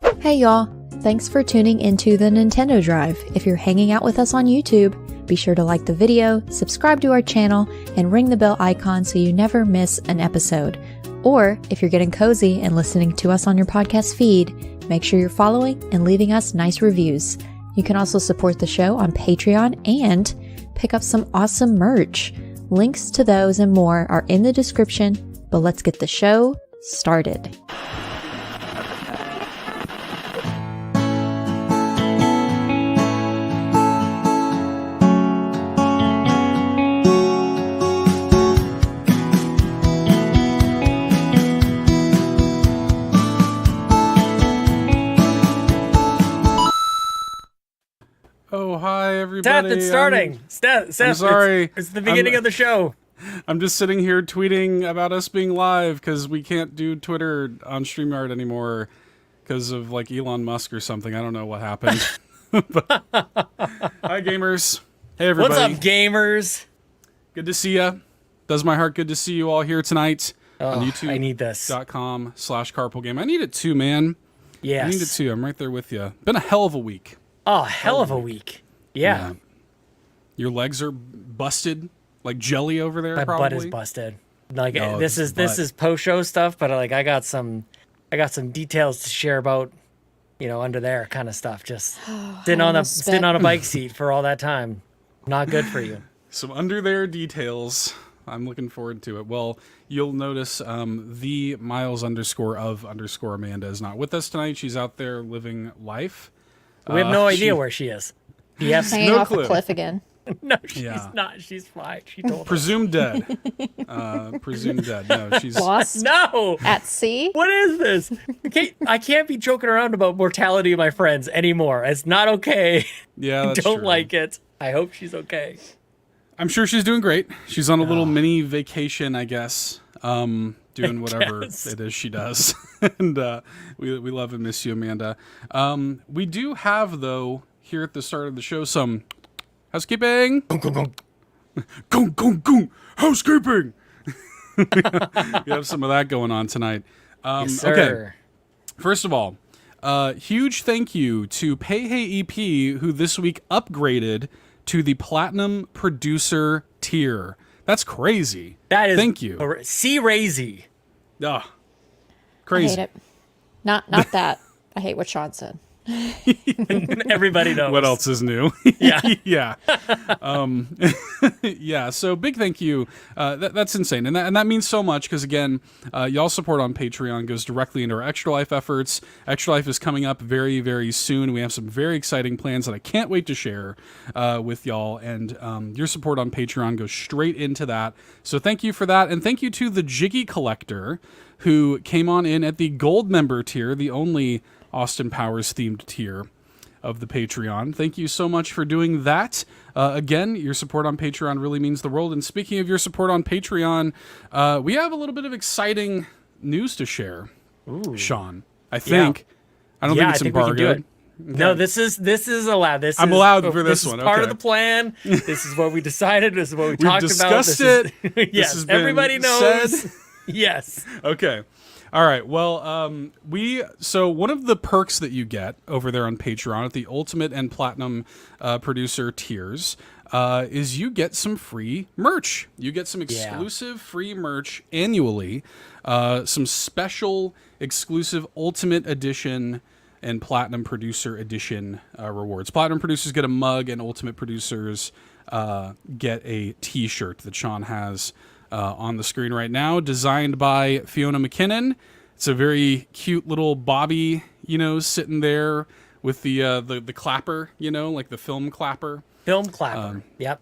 Hey y'all, thanks for tuning into the Nintendo Drive. If you're hanging out with us on YouTube, be sure to like the video, subscribe to our channel, and ring the bell icon so you never miss an episode. Or, if you're getting cozy and listening to us on your podcast feed, make sure you're following and leaving us nice reviews. You can also support the show on Patreon and pick up some awesome merch. Links to those and more are in the description, but let's get the show started. Oh, hi, everybody. Seth, it's starting. Seth, I'm sorry. It's the beginning of the show. I'm just sitting here tweeting about us being live because we can't do Twitter on StreamYard anymore because of, like, Elon Musk or something. I don't know what happened. But, hi, gamers. Hey, everybody. What's up, gamers? Good to see ya. Does my heart good to see you all here tonight on YouTube. I need this. .com/carpoolgame. I need it too, man. Yes. I need it too. I'm right there with you. Been a hell of a week. Oh, hell of a week. Yeah. Your legs are busted like jelly over there. My probably. butt is busted. Like No, this is post-show stuff, but like I got some details to share about, under there kind of stuff. Just sitting on a bike seat for all that time. Not good for you. Some under there details. I'm looking forward to it. Well, you'll notice the Miles_of_Amanda is not with us tonight. She's out there living life. We have no idea where she is. Yes. Hanging no off clue. a cliff again. No, she's not. She's fine. She told us. Presumed dead. Presumed dead. No, she's Lost No. at sea? What is this? I can't be joking around about mortality of my friends anymore. It's not okay. Yeah, that's Don't true. like it. I hope she's okay. I'm sure she's doing great. She's on a little mini vacation, I guess. Doing whatever it is she does. And we love and miss you, Amanda. We do have, though, here at the start of the show, some housekeeping. Gong, gong, gong. Housekeeping. We have some of that going on tonight. Yes, sir. Okay. First of all, huge thank you to Peje EP, who this week upgraded to the Platinum Producer tier. That's crazy. That is. Thank you. C-Razy. Ugh. I Crazy. hate it. Not that. I hate what Sean said. Everybody knows. What else is new? Yeah. Yeah. Yeah. So big thank you. That's insane. And that means so much because, again, y'all support on Patreon goes directly into our Extra Life efforts. Extra Life is coming up very, very soon. We have some very exciting plans that I can't wait to share with y'all. And your support on Patreon goes straight into that. So thank you for that. And thank you to the Jiggy Collector, who came on in at the Gold member tier, the only Austin Powers themed tier of the Patreon. Thank you so much for doing that. Again, your support on Patreon really means the world. And speaking of your support on Patreon, we have a little bit of exciting news to share. Ooh. Sean, I think. Yeah. I don't think it's embargoed. We can do it. Okay. No, this is allowed. I'm allowed for this one. This is part Okay. of the plan. This is what we decided. This is what we We've talked discussed about. it. Yes, has been everybody knows. said. Yes. Okay. All right. Well, so one of the perks that you get over there on Patreon at the Ultimate and Platinum Producer tiers is you get some free merch. You get some exclusive free merch annually, some special exclusive Ultimate Edition and Platinum Producer Edition rewards. Platinum Producers get a mug, and Ultimate Producers get a T-shirt that Sean has on the screen right now, designed by Fiona McKinnon. It's a very cute little Bobby, sitting there with the clapper, like the film clapper. Film clapper. Yep.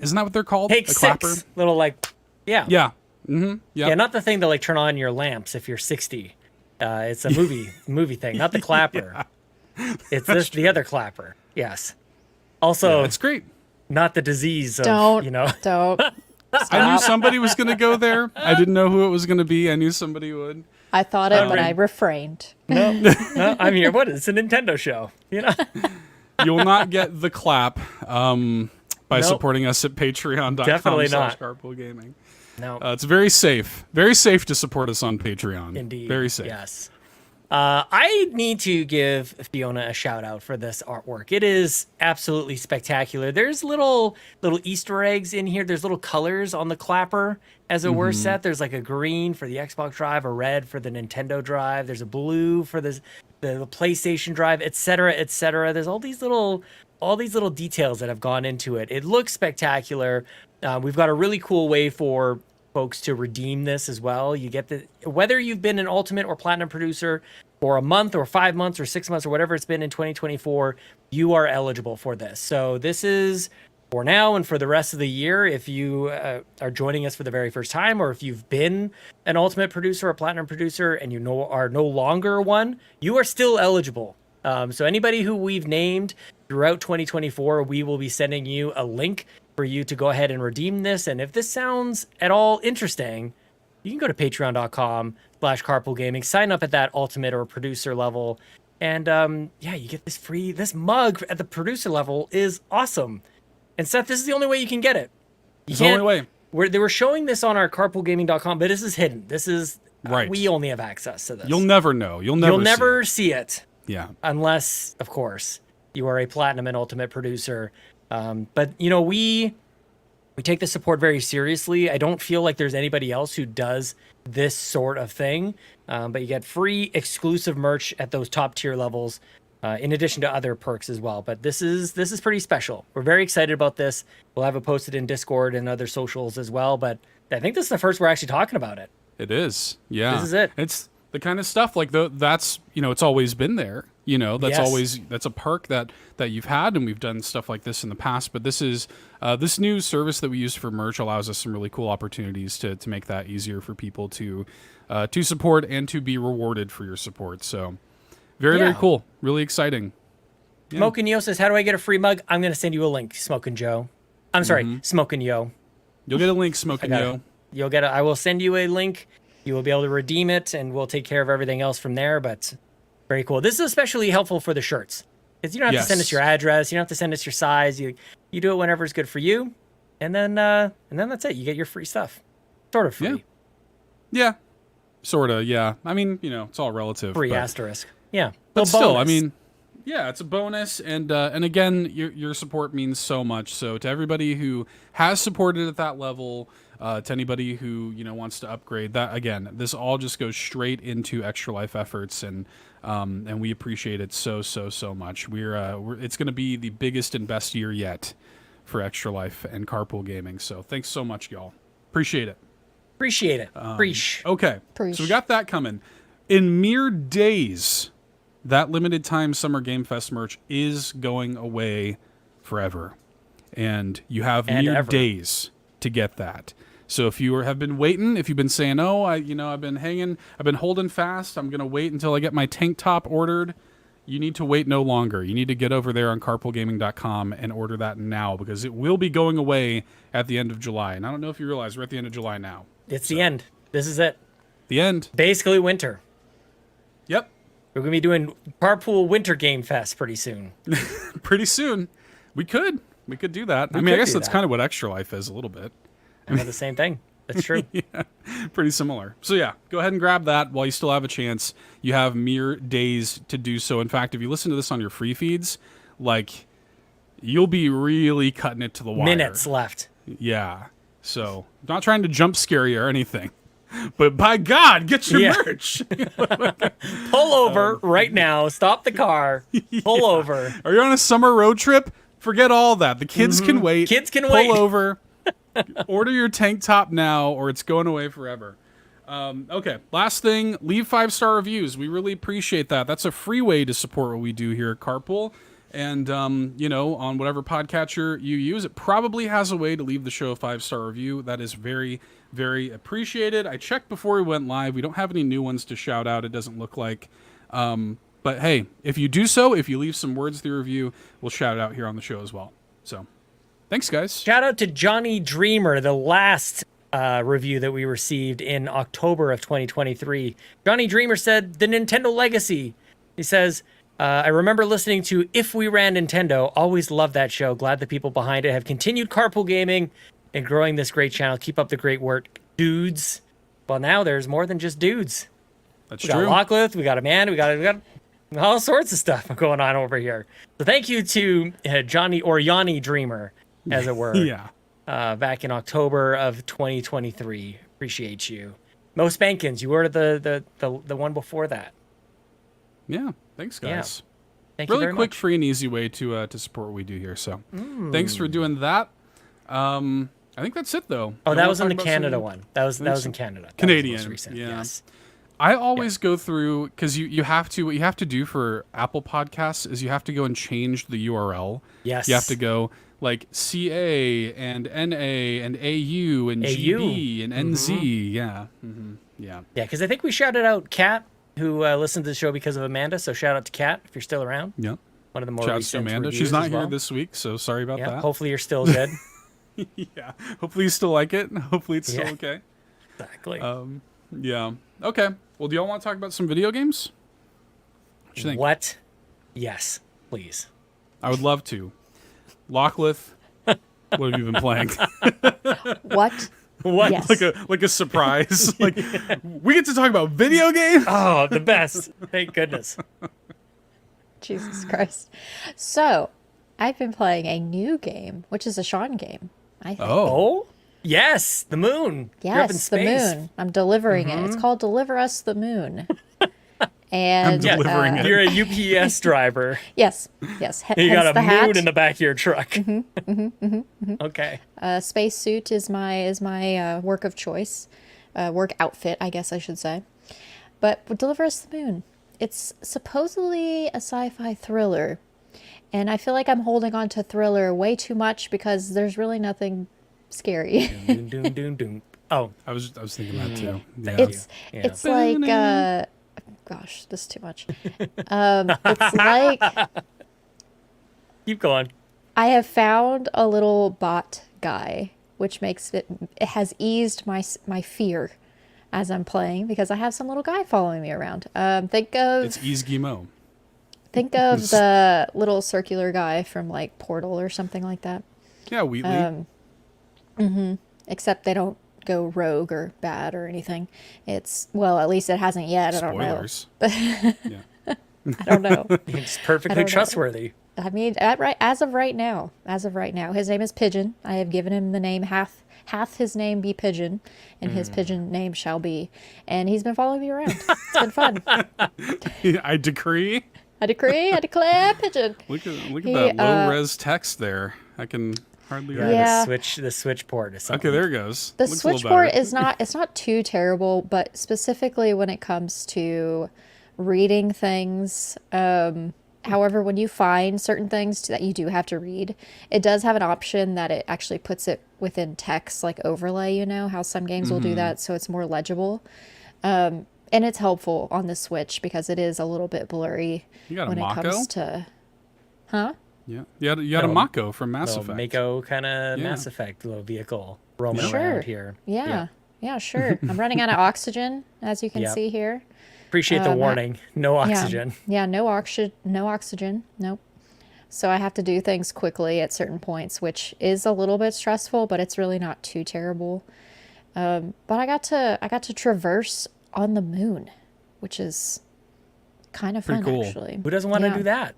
Isn't that what they're called? Take a 6. clapper? Little Yeah. Mm-hmm. Yep. Yeah, not the thing to turn on your lamps if you're 60. It's a movie thing, not the clapper. It's the other clapper. Yes. Also, it's great. Not the disease of, Don't. I knew somebody was going to go there. I didn't know who it was going to be. I knew somebody would. I thought it, but I refrained. No, I'm here. What? It's a Nintendo show. You'll not get the clap by supporting us at patreon.com/carpoolgaming. No. It's very safe. Very safe to support us on Patreon. Indeed. Very safe. Yes. I need to give Fiona a shout out for this artwork. It is absolutely spectacular. There's little Easter eggs in here. There's little colors on the clapper as it were set. There's like a green for the Xbox Drive, a red for the Nintendo Drive. There's a blue for the PlayStation Drive, etc., etc. There's all these little details that have gone into it. It looks spectacular. We've got a really cool way for folks to redeem this as well. You get whether you've been an Ultimate or Platinum producer for a month or 5 months or 6 months or whatever it's been in 2024, you are eligible for this. So this is for now and for the rest of the year. If you are joining us for the very first time, or if you've been an Ultimate producer or Platinum producer and are no longer one, you are still eligible. So anybody who we've named throughout 2024, we will be sending you a link for you to go ahead and redeem this. And if this sounds at all interesting, you can go to patreon.com/carpoolgaming, sign up at that ultimate or producer level. And you get this mug at the producer level is awesome. And Seth, this is the only way you can get it. It's the only way. They were showing this on our carpoolgaming.com, but this is hidden. This is, right. We only have access to this. You'll never know. You'll never see it. Yeah. Unless, of course, you are a Platinum and Ultimate producer. But, we take the support very seriously. I don't feel like there's anybody else who does this sort of thing. But you get free exclusive merch at those top tier levels, in addition to other perks as well. But this is pretty special. We're very excited about this. We'll have it posted in Discord and other socials as well. But I think this is the first we're actually talking about it. It is. Yeah. This is it. It's the kind of stuff like that's, it's always been there. That's a perk that you've had, and we've done stuff like this in the past. But this is this new service that we use for merch allows us some really cool opportunities to make that easier for people to support and to be rewarded for your support. So very cool, really exciting. Yeah. Smokin Joe says, "How do I get a free mug?" I'm going to send you a link, Smokin Joe. I'm sorry, Smokin Joe. You'll get a link, Smokin Joe. I will send you a link. You will be able to redeem it, and we'll take care of everything else from there. But very cool. This is especially helpful for the shirts, because you don't have to send us your address. You don't have to send us your size. You do it whenever it's good for you, and then that's it. You get your free stuff, sort of free. Yeah, sort of. Yeah, I mean, it's all relative. Free asterisk. Yeah, but still, I mean, yeah, it's a bonus, and again, your support means so much. So to everybody who has supported at that level. To anybody who wants to upgrade, that again, this all just goes straight into Extra Life efforts, and we appreciate it so much. It's going to be the biggest and best year yet for Extra Life and Carpool Gaming. So thanks so much, y'all. Appreciate it. Okay, so we got that coming in mere days. That limited time Summer Game Fest merch is going away forever, and you have mere days to get that. So if you have been waiting, if you've been saying, "Oh, I've been holding fast. I'm gonna wait until I get my tank top ordered," you need to wait no longer. You need to get over there on carpoolgaming.com and order that now, because it will be going away at the end of July. And I don't know if you realize we're at the end of July now. It's the end. This is it. The end. Basically winter. Yep. We're gonna be doing Carpool Winter Game Fest pretty soon. Pretty soon. We could do that. I guess that's kind of what Extra Life is a little bit. The same thing. That's true. Yeah, pretty similar. So yeah, go ahead and grab that while you still have a chance. You have mere days to do so. In fact, if you listen to this on your free feeds, you'll be really cutting it to the wire. Minutes left. Yeah. So I'm not trying to jump scare you or anything, but by God, get your merch. Pull over right now. Stop the car. Pull over. Are you on a summer road trip? Forget all that. The kids can wait. Pull over. Order your tank top now, or it's going away forever. Okay, last thing, leave 5-star reviews. We really appreciate that. That's a free way to support what we do here at Carpool. And, on whatever podcatcher you use, it probably has a way to leave the show a 5-star review. That is very, very appreciated. I checked before we went live. We don't have any new ones to shout out, it doesn't look like. But hey, if you do so, if you leave some words through review, we'll shout it out here on the show as well. So thanks, guys. Shout out to Johnny Dreamer, the last review that we received in October of 2023. Johnny Dreamer said, "The Nintendo Legacy." He says, I remember listening to If We Ran Nintendo. Always loved that show. Glad the people behind it have continued Carpool Gaming and growing this great channel. Keep up the great work, dudes. Well, now there's more than just dudes. That's We got true. Locklith, we got Amanda, we got all sorts of stuff going on over here. So thank you to Johnny or Yanni Dreamer, as it were. Yeah. Back in October of 2023. Appreciate you. Mo Spankins, you were the one before that. Yeah. Thanks, guys. Thank you Really very quick, much. free, and easy way to support what we do here. So, thanks for doing that. I think that's it, though. Oh, You that wanna was on talk the about Canada some- one. That was in Canada. That was the Canadian, most recent. yeah. Yes. I always go through because you have to. What you have to do for Apple Podcasts is you have to go and change the URL. Yes. You have to go like CA and NA and AU and GB and NZ. Yeah. Yeah. Yeah, because I think we shouted out Kat, who listened to the show because of Amanda. So shout out to Kat if you're still around. Yeah. One of the more Shouts to recent Amanda. reviews She's not as here well. this week, so sorry about Yeah, that. hopefully you're still good. Yeah. Hopefully you still like it. Hopefully it's still Yeah. okay. Exactly. Yeah. Okay. Well, do y'all want to talk about some video games? What you think? What? Yes, please. I would love to. Locklith, what have you been playing? What? What? Yes. like a surprise. Like we get to talk about video games. Oh, the best. Thank goodness. Jesus Christ. So, I've been playing a new game, which is a Sean game, I think. Oh, yes, the moon. You're up in Yes, the space. moon. I'm delivering it. It's called Deliver Us the Moon. And I'm delivering it. You're a UPS driver. yes, yes. You got a the moon hat. in the back of your truck. Okay. Space suit is my work of choice, work outfit, I guess I should say. But Deliver Us the Moon. It's supposedly a sci-fi thriller, and I feel like I'm holding on to thriller way too much because there's really nothing scary. Doom, doom, doom, doom. Oh, I was thinking that too. Thank Yeah. you. Yeah. It's like gosh, this is too much. It's like Keep going. I have found a little bot guy, which makes it has eased my fear as I'm playing because I have some little guy following me around. Think of It's Izgimo. the little circular guy from like Portal or something like that. Yeah, Wheatley. Except they don't go rogue or bad or anything. It's well, at least it hasn't yet. Spoilers. I don't know. It's I perfectly don't know. trustworthy. I mean, as of right now, his name is Pigeon. I have given him the name hath his name be Pigeon, and his pigeon name shall be. And he's been following me around. It's been fun. I decree. I decree, I declare, Pigeon. Look at He, that low res text there. I can hardly read it. Yeah. The switch port is something. Okay, there it goes. The Looks a little switchboard better. is not too terrible, but specifically when it comes to reading things. However, when you find certain things that you do have to read, it does have an option that it actually puts it within text, like overlay, you know, how some games will do that, so it's more legible. And it's helpful on the Switch because it is a little bit blurry You got a when it Mako? comes to... Huh? Yeah, you had a Little- Mako from Mass Little Effect. Mako kind of Yeah. Mass Effect little vehicle roaming Sure. around here. Yeah, sure. I'm running out of oxygen, as you can Yep. see here. Appreciate the warning. No oxygen. Yeah, no oxygen. Nope. So I have to do things quickly at certain points, which is a little bit stressful, but it's really not too terrible. But I got to traverse on the moon, which is kind of Pretty fun, cool. actually. Who doesn't want to Yeah. do that?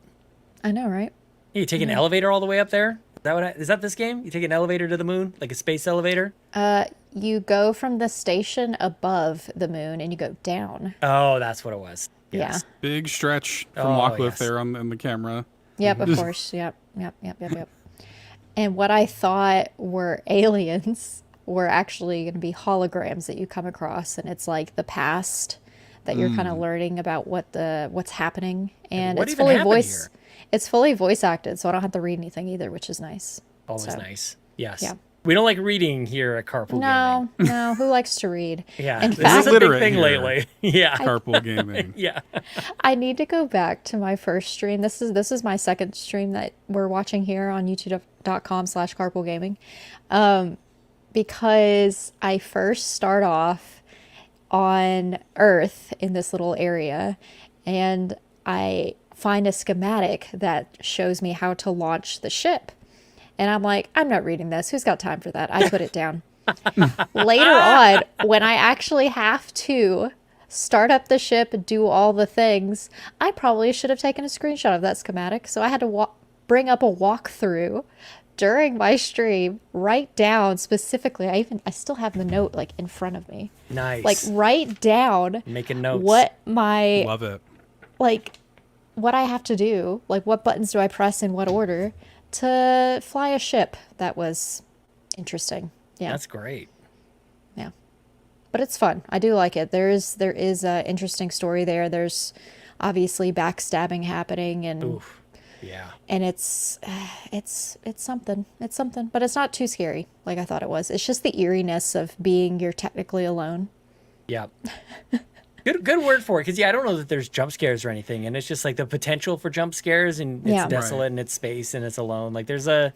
I know, right? You take an elevator all the way up there? Is that this game? You take an elevator to the moon? Like a space elevator? You go from the station above the moon and you go down. Oh, that's what it was. Yes. Big stretch from Oh, Locklith yes. there on the camera. Yep, of course. Yep. And what I thought were aliens were actually going to be holograms that you come across, and it's like the past that you're kind of learning about what's happening, and what it's even fully happened voice. here? It's fully voice acted, so I don't have to read anything either, which is nice. Always So, nice. Yes. yeah. We don't like reading here at Carpool No, no, who likes to read? Gaming. Yeah. In This fact, is a big Illiterate thing here. lately. Yeah. Carpool gaming. Yeah. I need to go back to my first stream. This is my second stream that we're watching here on youtube.com/carpoolgaming. Because I first start off on Earth in this little area, and I find a schematic that shows me how to launch the ship. And I'm like, I'm not reading this. Who's got time for that? I put it down. Later on, when I actually have to start up the ship, do all the things. I probably should have taken a screenshot of that schematic. So I had to bring up a walkthrough during my stream, write down specifically. I still have the note like in front of me. Nice. Like write down making notes. what my Love it. like what I have to do, like what buttons do I press in what order to fly a ship. That was interesting. Yeah. That's great. Yeah. But it's fun. I do like it. There is a interesting story there. There's obviously backstabbing happening and Oof. Yeah. and it's something. It's something, but it's not too scary like I thought it was. It's just the eeriness of being you're technically alone. Yeah. Good word for it, because I don't know that there's jump scares or anything, and it's just like the potential for jump scares, and it's Yeah. desolate Right. and it's space and it's alone. Like there's a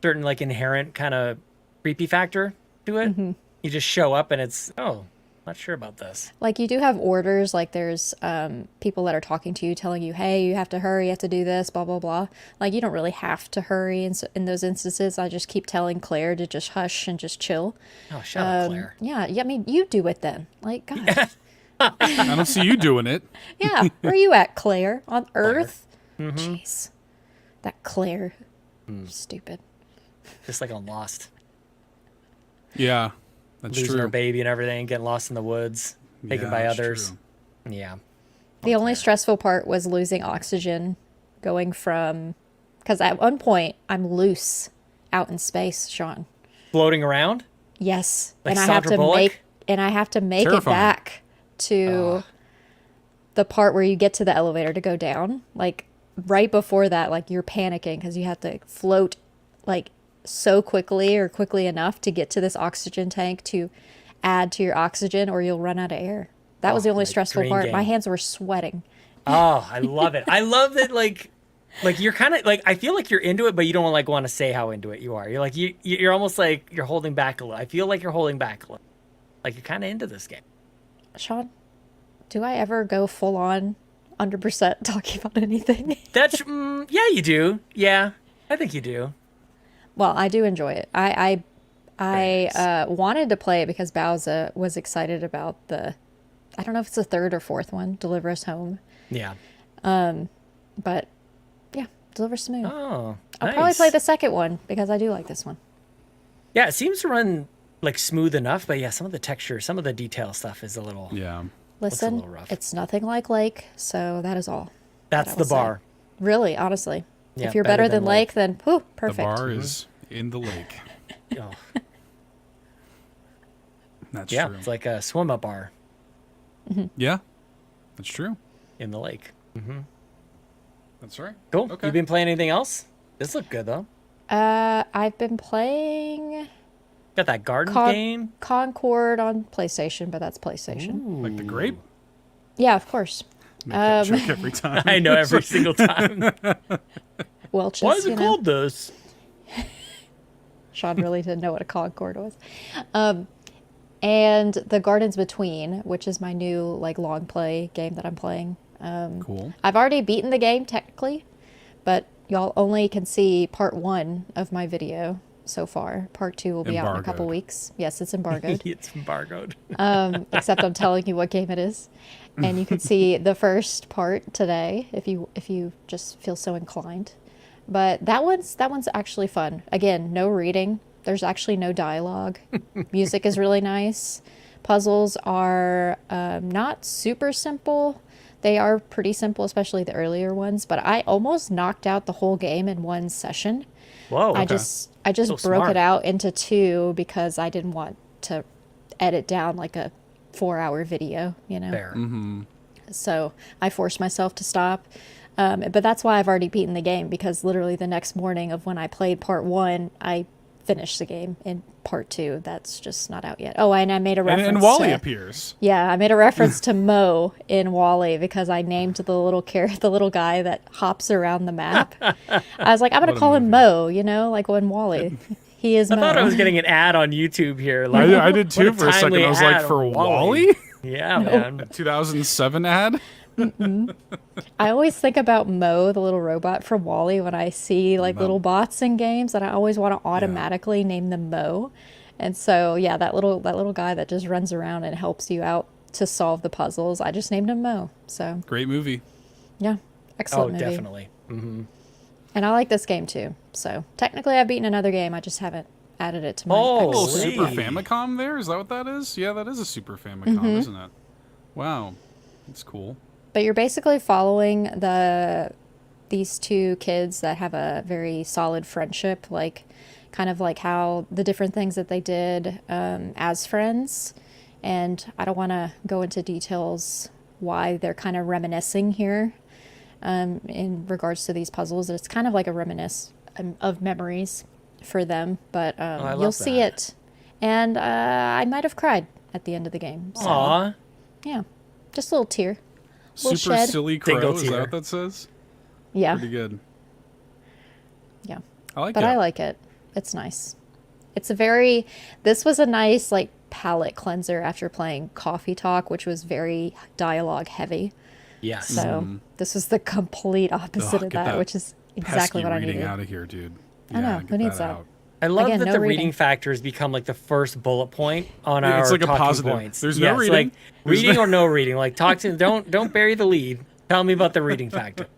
certain like inherent kind of creepy factor to it. You just show up and it's not sure about this. Like you do have orders, like there's people that are talking to you telling you, hey, you have to hurry, you have to do this, blah, blah, blah. Like you don't really have to hurry in those instances. I just keep telling Claire to just hush and just chill. Oh, shut up, Claire. Yeah, I mean, you do it then. Like, God. I don't see you doing it. Yeah, where are you at, Claire? On Earth? Jeez. That Claire. Stupid. Just like on Lost. Yeah, that's Losing true. her baby and everything, getting lost in the woods, taken Yeah, by that's others. true. Yeah. The only stressful part was losing oxygen, going from, because at one point I'm loose out in space, Sean. Floating around? Yes, Like and I Sandra have to Bullock? make it Terrifying. back to the part where you get to the elevator to go down. Like right before that, like you're panicking because you have to float like so quickly or quickly enough to get to this oxygen tank to add to your oxygen, or you'll run out of air. That was the only like stressful dream part. game. My hands were sweating. Oh, I love it. I love that, like you're kind of like, I feel like you're into it, but you don't like want to say how into it you are. You're like, you're almost like you're holding back a little. I feel like you're holding back a little. Like you're kind of into this game. Sean, do I ever go full on 100% talking about anything? That's, yeah, you do. Yeah, I think you do. Well, I do enjoy it. I Nice. wanted to play it because Bowser was excited about I don't know if it's the third or fourth one, Deliver Us Home. Yeah. But yeah, Deliver Us Home. Oh, I'll probably nice. play the second one because I do like this one. Yeah, it seems to run like smooth enough, but yeah, some of the texture, some of the detail stuff is a little. Yeah. Listen, little rough. it's nothing like Lake, so that is all. That's I the will say. bar. Really, honestly. Yeah, If you're better than Lake, then whew, perfect. The bar is in the lake. Oh, That's yeah, true. it's like a swim up bar Yeah, that's true. in the lake. That's right. Cool. Okay. You been playing anything else? This looked good though. I've been playing Got that garden Con- game. Concord on PlayStation, but that's PlayStation. Like the grape? Yeah, of course. Make that joke every time. I know every single time. Welch's, Why is you it know? called this? Sean really didn't know what a Concord was. And The Gardens Between, which is my new like long play game that I'm playing. Cool. I've already beaten the game technically, but y'all only can see part 1 of my video so far. Part 2 will be out in a couple Embargoed. weeks. Yes, it's embargoed. It's embargoed. Except I'm telling you what game it is. And you can see the first part today if you just feel so inclined. But that one's actually fun. Again, no reading. There's actually no dialogue. Music is really nice. Puzzles are not super simple. They are pretty simple, especially the earlier ones. But I almost knocked out the whole game in one session. Whoa. I just So broke smart. it out into 2 because I didn't want to edit down like a 4-hour video, you know. Fair. So I forced myself to stop. But that's why I've already beaten the game, because literally the next morning of when I played part 1, I finished the game in part 2. That's just not out yet. Oh, and I made a reference And Wally to, appears. yeah, I made a reference to Mo in Wally because I named the little guy that hops around the map. I was like, I'm going What to a call him movie. Mo, you know, like when Wally. He is I Mo. thought I was getting an ad on YouTube here. Like, I did too what for a second. timely I was like, ad for on Wally? Yeah, man. 2007 ad? I always think about Mo, the little robot from Wally, when I see like Mo. little bots in games, and I always want to automatically name them Mo. And so, yeah, that little guy that just runs around and helps you out to solve the puzzles. I just named him Mo. So Great movie. yeah, excellent movie. Definitely. Mm-hmm. And I like this game too. So technically, I've beaten another game. I just haven't added it to my. Oh, Oh, X. Super Famicom there? Is that what that is? Yeah, that is a Super Famicom, isn't it? Wow. That's cool. But you're basically following these two kids that have a very solid friendship, like kind of like how the different things that they did as friends. And I don't want to go into details why they're kind of reminiscing here in regards to these puzzles. It's kind of like a reminisce of memories for them, but you'll see it. And I might have cried at the end of the game. So, Aw. yeah, just a little tear. Super shed. Silly Crow, Single is tear. that what that says? Yeah, Pretty good. yeah. I like But it. I like it. It's nice. This was a nice like palate cleanser after playing Coffee Talk, which was very dialogue heavy. Yes. So this was the complete opposite of get that, which is exactly Pesky what I reading needed. out of here, dude. I know. get Who needs that? out. I love Again, that no the reading. reading factors become like the first bullet point on Yeah, our it's like a talking positive. points. There's no Yes, reading. like There's reading no- or no reading. Like talk to don't bury the lead. Tell me about the reading factor.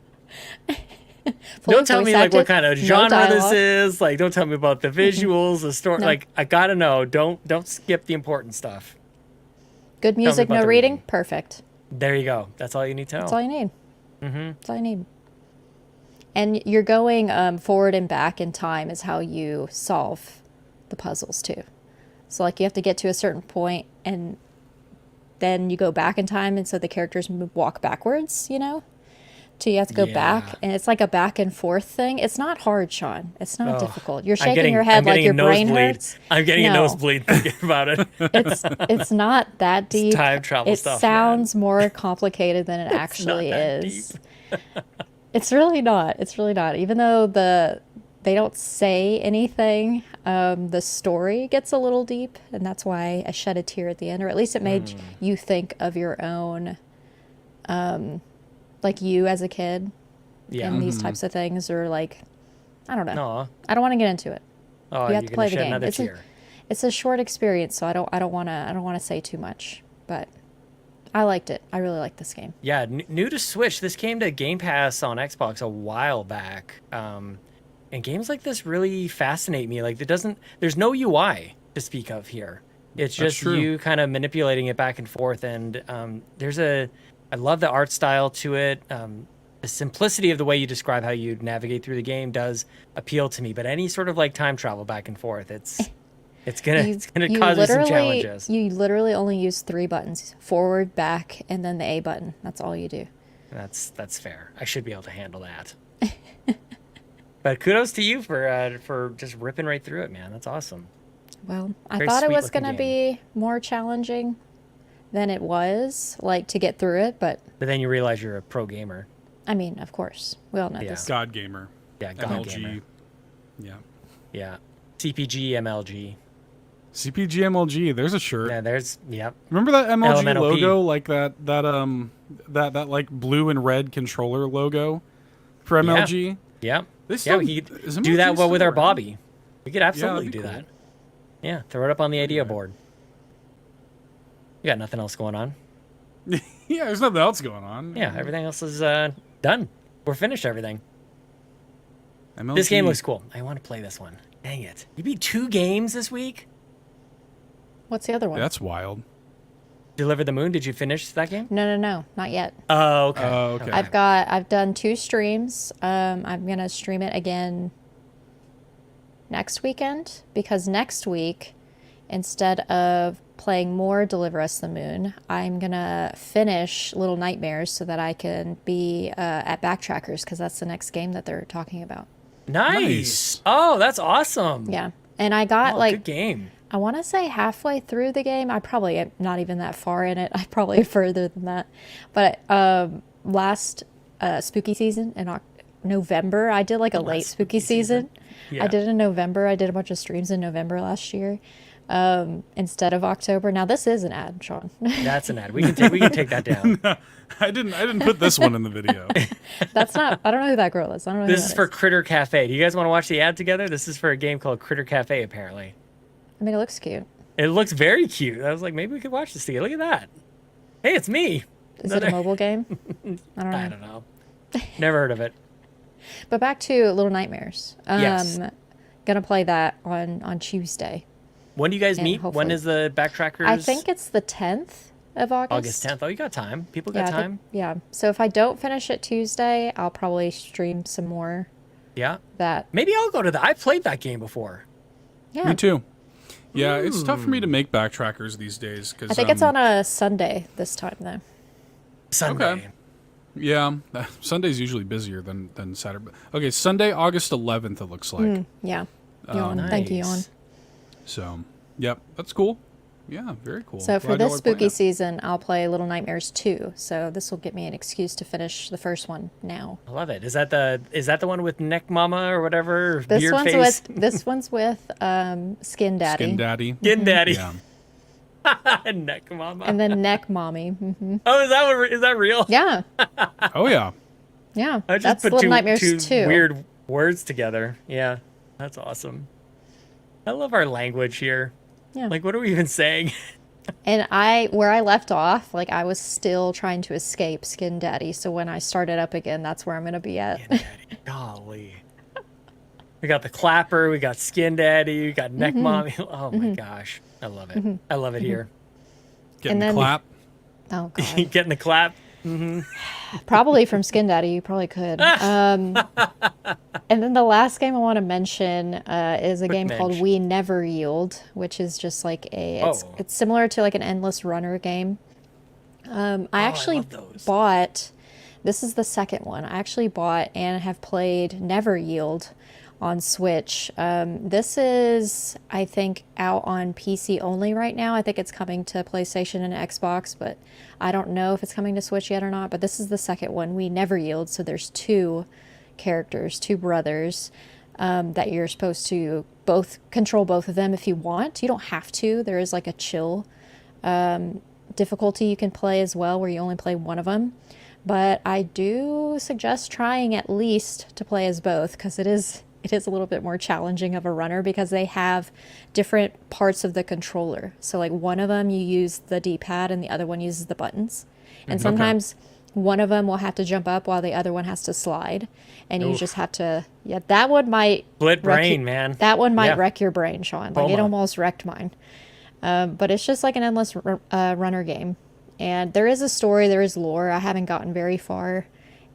Fully Don't tell me voice like what acted, kind of no genre this dialogue. is. Like don't tell me about the visuals, the story. No. Like I gotta know. Don't skip the important stuff. Good music, about no the reading. reading. Perfect. There you go. That's all you need to know. That's all you need. That's all you need. And you're going forward and back in time is how you solve the puzzles too. So like you have to get to a certain point and then you go back in time, and so the characters walk backwards, So you have to go back, Yeah. and it's like a back and forth thing. It's not hard, Sean. It's not difficult. You're I'm shaking getting- your head I'm like getting your a brain nosebleed. hurts. I'm getting a No. nosebleed thinking about it. It's not that deep. time travel it stuff, man. sounds more complicated than it actually that is. It's really not. It's really not. Even though they don't say anything, the story gets a little deep, and that's why I shed a tear at the end, or at least it made you think of your own, like you as a kid, Yeah. and these types of things, or like, I don't know. Aw. I don't want to get into it. Oh, You have you're to play gonna the shed game. another tear. It's a short experience, so I don't want to say too much, but I liked it. I really liked this game. Yeah, new to Switch. This came to Game Pass on Xbox a while back. And games like this really fascinate me. Like there's no UI to speak of here. It's That's just true. you kind of manipulating it back and forth. And I love the art style to it. The simplicity of the way you describe how you navigate through the game does appeal to me. But any sort of like time travel back and forth, it's gonna You cause me some literally- challenges. You literally only use 3 buttons: forward, back, and then the A button. That's all you do. That's fair. I should be able to handle that. But kudos to you for just ripping right through it, man. That's awesome. Well, I Very thought it was sweet-looking going to be more challenging than it was, like to get through it, but But then you realize you're a pro gamer. I mean, of course, we all know Yeah. this. God Gamer. Yeah, God MLG. gamer. Yeah. Yeah. CPG, MLG. CPG MLG. There's a shirt. Yep. Remember that MLG Elemental P. logo, like that like blue and red controller logo for MLG? Yep. They Yeah, still- we could is do that MLG well with still our around? Bobby. We could absolutely that'd be do cool. that. Yeah, throw it up on the idea board. You got nothing else going on? Yeah, there's nothing else going on. Yeah, everything else is done. We're finished everything. MLG. This game looks cool. I want to play this one. Dang it. You beat 2 games this week? What's the other one? That's wild. Deliver the Moon, did you finish that game? No, not yet. Oh, okay. Okay. I've done 2 streams. I'm going to stream it again next weekend, because next week, instead of playing more Deliver Us the Moon, I'm going to finish Little Nightmares so that I can be at Backtrackers, because that's the next game that they're talking about. Nice. Oh, that's awesome. Yeah. And I got Oh, good game. I want to say halfway through the game. I probably am not even that far in it. I probably further than that. But last spooky season in November, I did like a late spooky season. Yeah. I did it in November. I did a bunch of streams in November last year instead of October. Now this is an ad, Sean. That's an ad. We can take that down. I didn't put this one in the video. That's not. I don't know who that girl is. I don't know. This who is that for Critter Cafe. Do you guys want to watch the ad together? This is for a game called Critter Cafe, apparently. I mean, it looks cute. It looks very cute. I was like, maybe we could watch this together. Look at that. Hey, it's me. Is it a mobile game? I don't know. I don't know. Never heard of it. But back to Little Nightmares. Yes. Gonna play that on Tuesday. When do you guys And meet? hopefully- When is the Backtrackers? I think it's the 10th of August. August 10th. Oh, you got time. People got Yeah, time. yeah. So if I don't finish it Tuesday, I'll probably stream some more. Yeah. That. Maybe I'll go to that. I played that game before. Yeah. Me too. Yeah, it's tough for me to make backtrackers these days. Cause, I think it's on a Sunday this time though. Sunday. Okay. Yeah, Sunday's usually busier than Saturday. Okay, Sunday, August 11th, it looks like. Yeah. Yawn. Thank you, Yawn. Nice. So, yep, that's cool. Yeah, very cool. So for Glad y'all this are playing spooky it. season, I'll play Little Nightmares 2. So this will get me an excuse to finish the first one now. I love it. Is that the one with Neck Mama or whatever? This Beard one's face? with Skin Daddy. Skin Daddy. Skin Daddy. Yeah. Neck Mama. And then Neck Mommy. Hmm. Oh, is that real? Yeah. Oh, yeah. Yeah. I just That's put Little Nightmares two 2. weird words together. Yeah, that's awesome. I love our language here. Yeah. Like, what are we even saying? And where I left off, like I was still trying to escape Skin Daddy. So when I started up again, that's where I'm going to be at. Skin Daddy. Golly. We got the clapper. We got Skin Daddy. We got Neck Mommy. Oh my gosh. I love it. I love it here. Getting And the then- clap. Oh, God. Getting the clap. Probably from Skin Daddy. You probably could. And then the last game I want to mention is a game called mention. We Never Yield, which is just like it's similar to like an endless runner game. I actually love those. bought, this is the second one. I actually bought and have played Never Yield on Switch. This is, I think, out on PC only right now. I think it's coming to PlayStation and Xbox, but I don't know if it's coming to Switch yet or not. But this is the second one, We Never Yield. So there's two characters, two brothers, that you're supposed to control both of them if you want. You don't have to. There is like a chill difficulty you can play as well, where you only play one of them. But I do suggest trying at least to play as both, because it is a little bit more challenging of a runner, because they have different parts of the controller. So like one of them you use the D-pad and the other one uses the buttons. And sometimes one of them will have to jump up while the other one has to slide. And you just have to, that one might Split wreck brain, you- man. That one might Yeah. wreck your brain, Sean. Like it Coma. almost wrecked mine. But it's just like an endless runner game. And there is a story, there is lore. I haven't gotten very far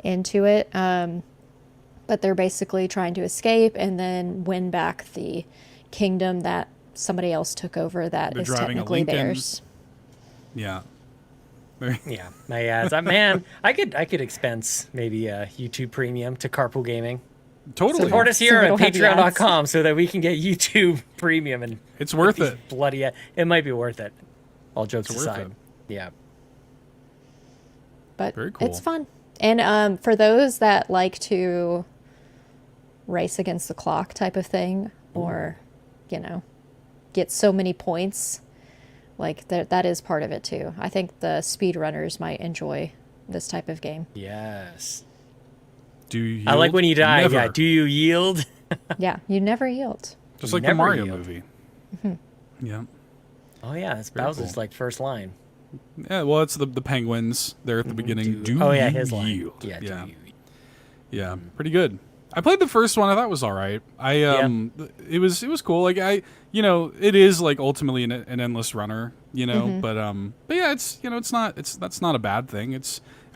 into it. But they're basically trying to escape and then win back the kingdom that somebody else took over that They're is driving a technically Lincoln. theirs. Yeah. Yeah, it's like, man, I could expense maybe a YouTube Premium to Carpool Gaming. Totally. Support us So here we at don't have the ads. patreon.com so that we can get YouTube Premium and It's worth these it. bloody. It might be worth it. All jokes It's worth aside. it. Yeah. But Very cool. it's fun. And for those that like to race against the clock type of thing, or, get so many points, like that is part of it too. I think the speedrunners might enjoy this type of game. Yes. Do you I like yield? when you die. Never. Yeah. Do you yield? Yeah, you never yield. Just like the Never Mario yield. movie. Yeah. Oh yeah, that's Very Bowser's cool. like first line. Yeah, well, it's the penguins there at the beginning. Do Oh yeah, you his line. yield? Yeah. Yeah. Do you? Yeah, pretty good. I played the first one. I thought it was all right. It was cool. Like it is like ultimately an endless runner. But yeah, that's not a bad thing.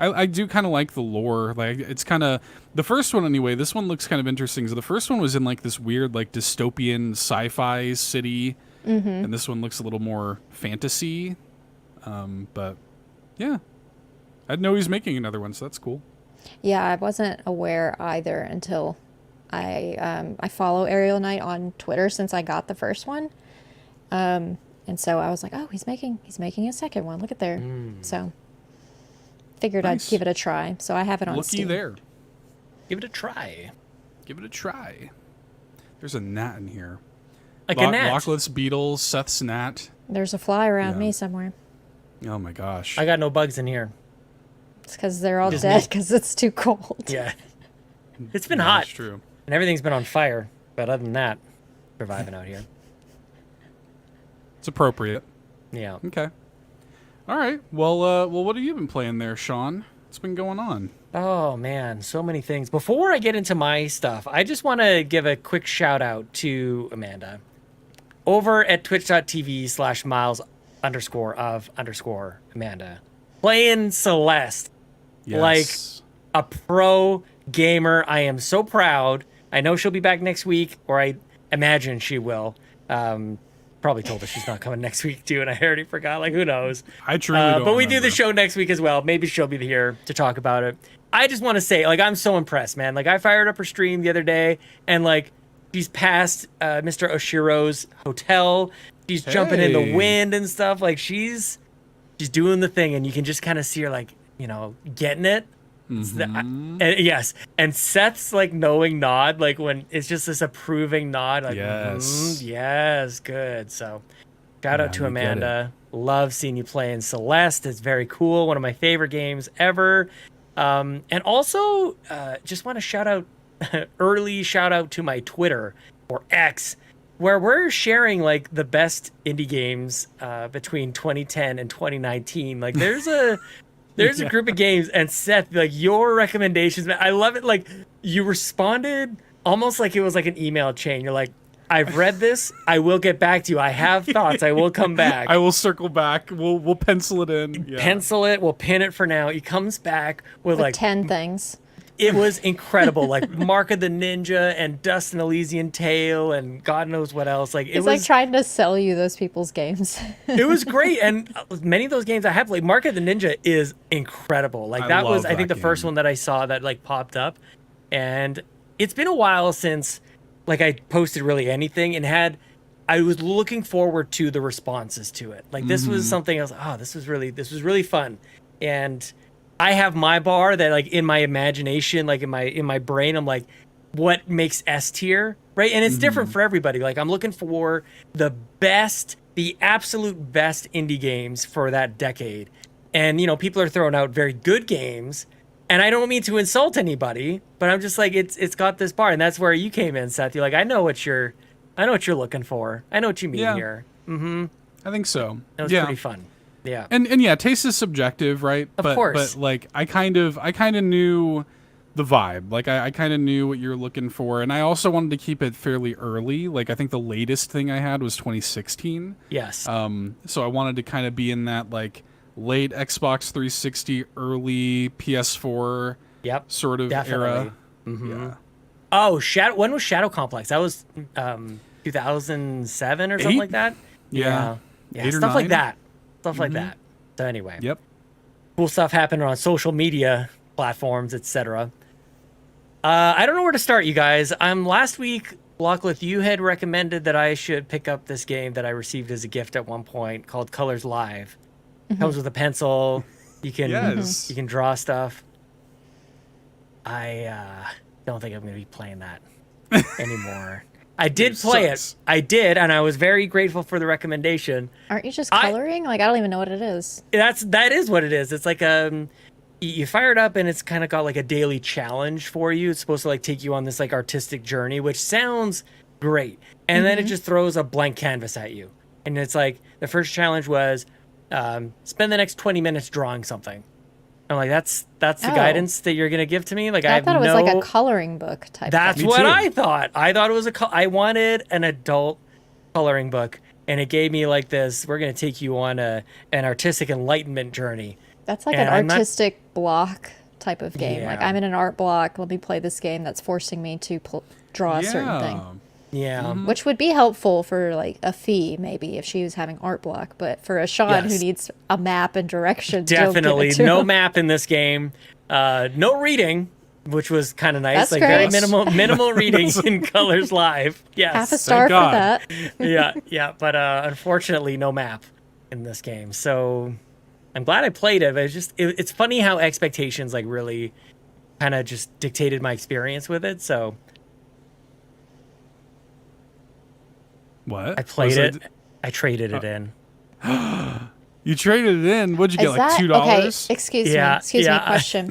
I do kind of like the lore. Like it's kind of the first one anyway. This one looks kind of interesting. So the first one was in like this weird like dystopian sci-fi city, and this one looks a little more fantasy. But yeah, I didn't know he was making another one, so that's cool. Yeah, I wasn't aware either until I follow Ariel Knight on Twitter since I got the first one. And so I was like, oh, he's making a second one. Look at there. So figured Nice. I'd give it a try. So I have it on Looky Steam. there. Give it a try. Give it a try. There's a gnat in here. Like a gnat. Lachlan's beetles, Seth's gnat. There's a fly around Yeah. me somewhere. Oh my gosh. I got no bugs in here. It's because they're all Just dead me. because it's too cold. Yeah. It's been Yeah, hot. That's true. And everything's been on fire. But other than that, surviving out here. It's appropriate. Yeah. Okay. All right. Well, what have you been playing there, Sean? What's been going on? Oh man, so many things. Before I get into my stuff, I just want to give a quick shout out to Amanda over at twitch.tv/miles_of_Amanda playing Celeste like a pro gamer. I am so proud. I know she'll be back next week, or I imagine she will. Probably told her she's not coming next week too, and I already forgot. Like, who knows? I truly don't But we remember. do the show next week as well. Maybe she'll be here to talk about it. I just want to say, like, I'm so impressed, man. Like, I fired up her stream the other day, and like, she's past Mr. Oshiro's hotel. She's jumping in the wind and stuff. Like, she's doing the thing, and you can just kind of see her, like, you know, getting it. And yes, and Seth's like knowing nod, like when it's just this approving nod, like yes, good. So shout out to Amanda. Love seeing you playing Celeste. It's very cool. One of my favorite games ever. And also just want to shout out early shout out to my Twitter or X, where we're sharing like the best indie games between 2010 and 2019. Like there's a group of games, and Seth, like your recommendations, man, I love it. Like you responded almost like it was like an email chain. You're like, I've read this. I will get back to you. I have thoughts. I will come back. I will circle back. We'll pencil it in. Yeah. Pencil it. We'll pin it for now. He comes back with like 10 things. It was incredible. Like Mark of the Ninja and Dust and Elysian Tale and God knows what else. Like It's like trying to sell you those people's games. It was great. And many of those games I have, like Mark of the Ninja is incredible. Like that was, I think, the first one that I saw that like popped up. And it's been a while since like I posted really anything, and I was looking forward to the responses to it. Like this was something I was like, oh, this was really fun. And I have my bar that like in my imagination, like in my brain, I'm like, what makes S tier, right? And it's different for everybody. Like I'm looking for the absolute best indie games for that decade. And you know, people are throwing out very good games, and I don't mean to insult anybody, but I'm just like, it's got this bar, and that's where you came in, Seth. You're like, I know what you're looking for. I know what you mean here. I think so. It was pretty fun. Yeah. And yeah, taste is subjective, right? Of course. But like I kind of knew the vibe. Like I kind of knew what you're looking for, and I also wanted to keep it fairly early. Like I think the latest thing I had was 2016. Yes. So I wanted to kind of be in that like late Xbox 360, early PS4 sort of era. Yeah. Oh, when was Shadow Complex? That was 2007 or something like that. Yeah. Stuff like that. Stuff like that. So anyway. Yep. Cool stuff happening on social media platforms, etc. I don't know where to start, you guys. Last week, Lachlan, you had recommended that I should pick up this game that I received as a gift at one point called Colors Live. Comes with a pencil. You can you can draw stuff. I don't think I'm going to be playing that anymore. I did play it. I did, and I was very grateful for the recommendation. Aren't you just coloring? Like I don't even know what it is. That is what it is. It's like you fire it up, and it's kind of got like a daily challenge for you. It's supposed to like take you on this like artistic journey, which sounds great. And then it just throws a blank canvas at you, and it's like the first challenge was spend the next 20 minutes drawing something. I'm like, that's the guidance that you're gonna give to me. Like I thought it was like a coloring book type. That's what I thought. I thought it was I wanted an adult coloring book, and it gave me like this. We're gonna take you on an artistic enlightenment journey. That's like an artistic block type of game. Like I'm in an art block. Let me play this game that's forcing me to draw a certain thing. Yeah. Which would be helpful for like a fee, maybe, if she was having art block. But for a Sean who needs a map and directions, definitely no him. map in this game. No reading, which was kind of nice. That's like great. very minimal reading in Colors Live. Yes. Half a star for that. Yeah. But unfortunately, no map in this game. So I'm glad I played it. But it's funny how expectations like really kind of just dictated my experience with it. So. What? I played it. I traded it in. You traded it in. What'd you get, like $2? Okay, excuse me. Yeah. Question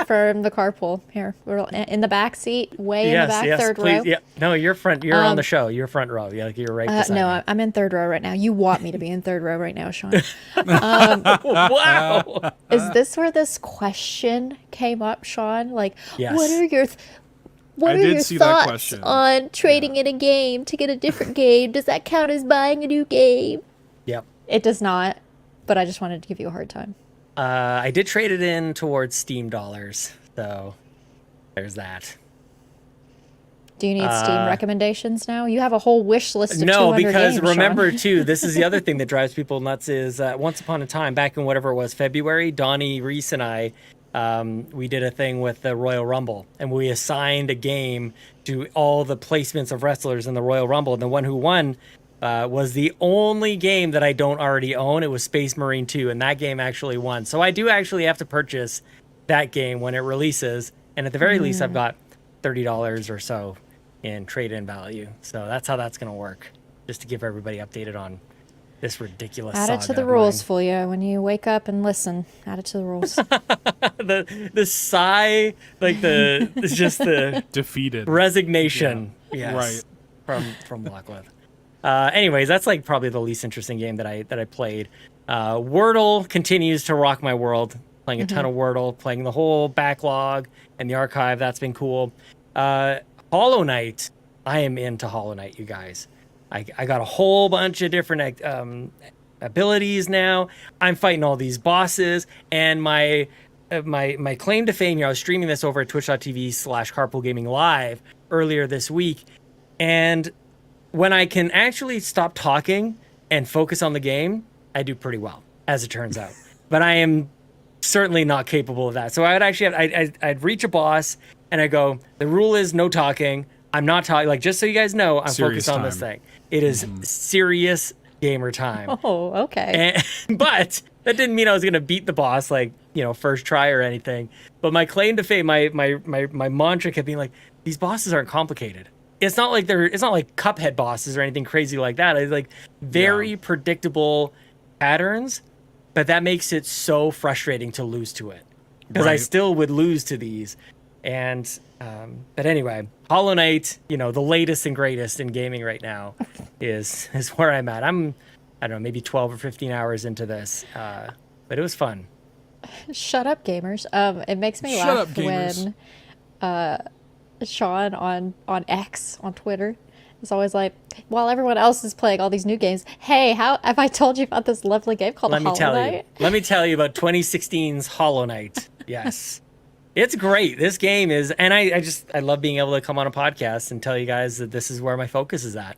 from the carpool. Here, we're in the back seat, way in the back, third row. Yeah. No, you're front. You're on the show. You're front row. Yeah, like you're right beside me. No, I'm in third row right now. You want me to be in third row right now, Sean. Wow. Is this where this question came up, Sean? Like, Yes. what are your see that thoughts question. on trading in a game to get a different game? Does that count as buying a new game? Yep. It does not, but I just wanted to give you a hard time. I did trade it in towards Steam dollars, so there's that. Do you need Steam recommendations now? You have a whole wish list of 200 No, because games, remember Sean. too, this is the other thing that drives people nuts is once upon a time, back in whatever it was, February, Donnie, Reese, and I, we did a thing with the Royal Rumble, and we assigned a game to all the placements of wrestlers in the Royal Rumble, and the one who won was the only game that I don't already own. It was Space Marine 2, and that game actually won. So I do actually have to purchase that game when it releases, and at the very least, I've got $30 or so in trade-in value. So that's how that's going to work, just to give everybody updated on this ridiculous Add it to saga the of rules, mine. Fulia. When you wake up and listen, add it to the rules. The sigh, like it's just the Defeated. resignation. Yes, Right. from Lockwood. Anyways, that's like probably the least interesting game that I played. Wordle continues to rock my world. Playing a ton of Wordle, playing the whole backlog and the archive. That's been cool. Hollow Knight. I am into Hollow Knight, you guys. I got a whole bunch of different abilities now. I'm fighting all these bosses, and my claim to fame here. I was streaming this over at twitch.tv/Carpool Gaming Live earlier this week, and when I can actually stop talking and focus on the game, I do pretty well, as it turns out. But I am certainly not capable of that. So I would actually I'd reach a boss and I go, the rule is no talking. I'm not talking, like, just so you guys know, I'm Serious focused on this time. thing. It is serious gamer time. Oh, okay. But that didn't mean I was gonna beat the boss, like, first try or anything. But my claim to fame, my mantra kept being like, these bosses aren't complicated. It's not like Cuphead bosses or anything crazy like that. It's like very predictable patterns, but that makes it so frustrating to lose to it, because I Right. still would lose to these. And but anyway, Hollow Knight, the latest and greatest in gaming right now, is where I'm at. I don't know, maybe 12 or 15 hours into this, but it was fun. Shut up, gamers. It makes me Shut laugh up, gamers. when Sean on X on Twitter is always like, while everyone else is playing all these new games, hey, how have I told you about this lovely game called Hollow Knight? Let me tell you about 2016's Hollow Knight. Yes. It's great. This game is, and I love being able to come on a podcast and tell you guys that this is where my focus is at,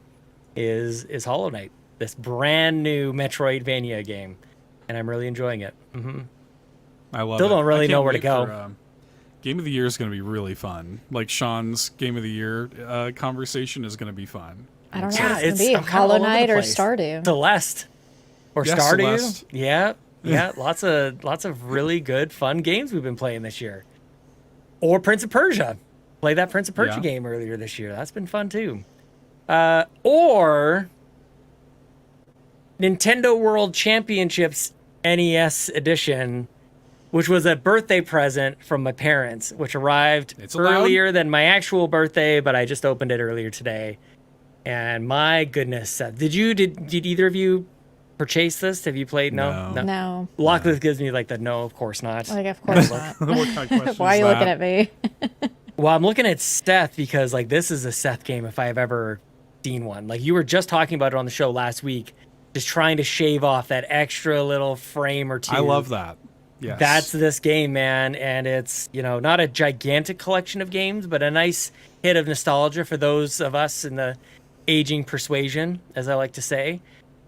is Hollow Knight, this brand new Metroidvania game, and I'm really enjoying it. I love Still it. don't really I can't know where to wait go. for, Game of the Year is going to be really fun. Like Sean's Game of the Year conversation is going to be fun. I don't know Yeah, what it's going to I'm be, kinda all Hollow over the Knight or place. Stardew. Celeste or Yeah, Stardew. Celeste. Yeah, lots of really good fun games we've been playing this year. Or Prince of Persia. Played that Prince of Persia Yeah. game earlier this year. That's been fun too. Or Nintendo World Championships NES edition, which was a birthday present from my parents, which arrived It's allowed. earlier than my actual birthday, but I just opened it earlier today. And my goodness, Seth, did either of you purchase this? Have you played? No. No. Locklith gives me like the no, of course not. Like, of course not. What kind of question Why are is you looking that? at me? Well, I'm looking at Seth because like this is a Seth game if I've ever seen one. Like you were just talking about it on the show last week, just trying to shave off that extra little frame or two. I love that. Yes. That's this game, man, and it's, not a gigantic collection of games, but a nice hit of nostalgia for those of us in the aging persuasion, as I like to say.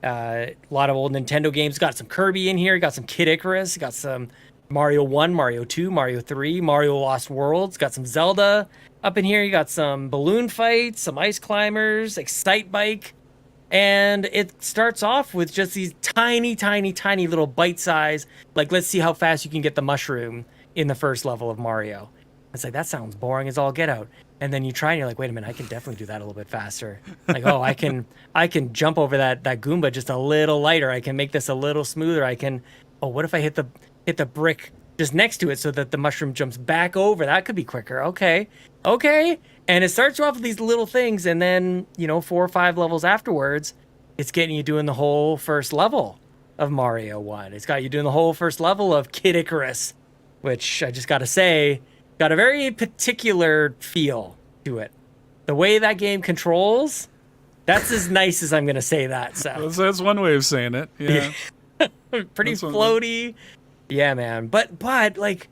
A lot of old Nintendo games. Got some Kirby in here. Got some Kid Icarus. Got some Mario 1, Mario 2, Mario 3, Mario Lost Worlds. Got some Zelda up in here. You got some balloon fights, some ice climbers, Excite Bike. And it starts off with just these tiny, tiny, tiny little bite size. Like, let's see how fast you can get the mushroom in the first level of Mario. It's like, that sounds boring as all get out. And then you try and you're like, wait a minute, I can definitely do that a little bit faster. Like, oh, I can jump over that Goomba just a little lighter. I can make this a little smoother. What if I hit the brick just next to it so that the mushroom jumps back over? That could be quicker. Okay. And it starts off with these little things, and then, 4 or 5 levels afterwards, it's getting you doing the whole first level of Mario 1. It's got you doing the whole first level of Kid Icarus, which I just got to say, got a very particular feel to it. The way that game controls, that's as nice as I'm going to say that. So that's one way of saying it. Yeah. Pretty floaty. Yeah, man. But like,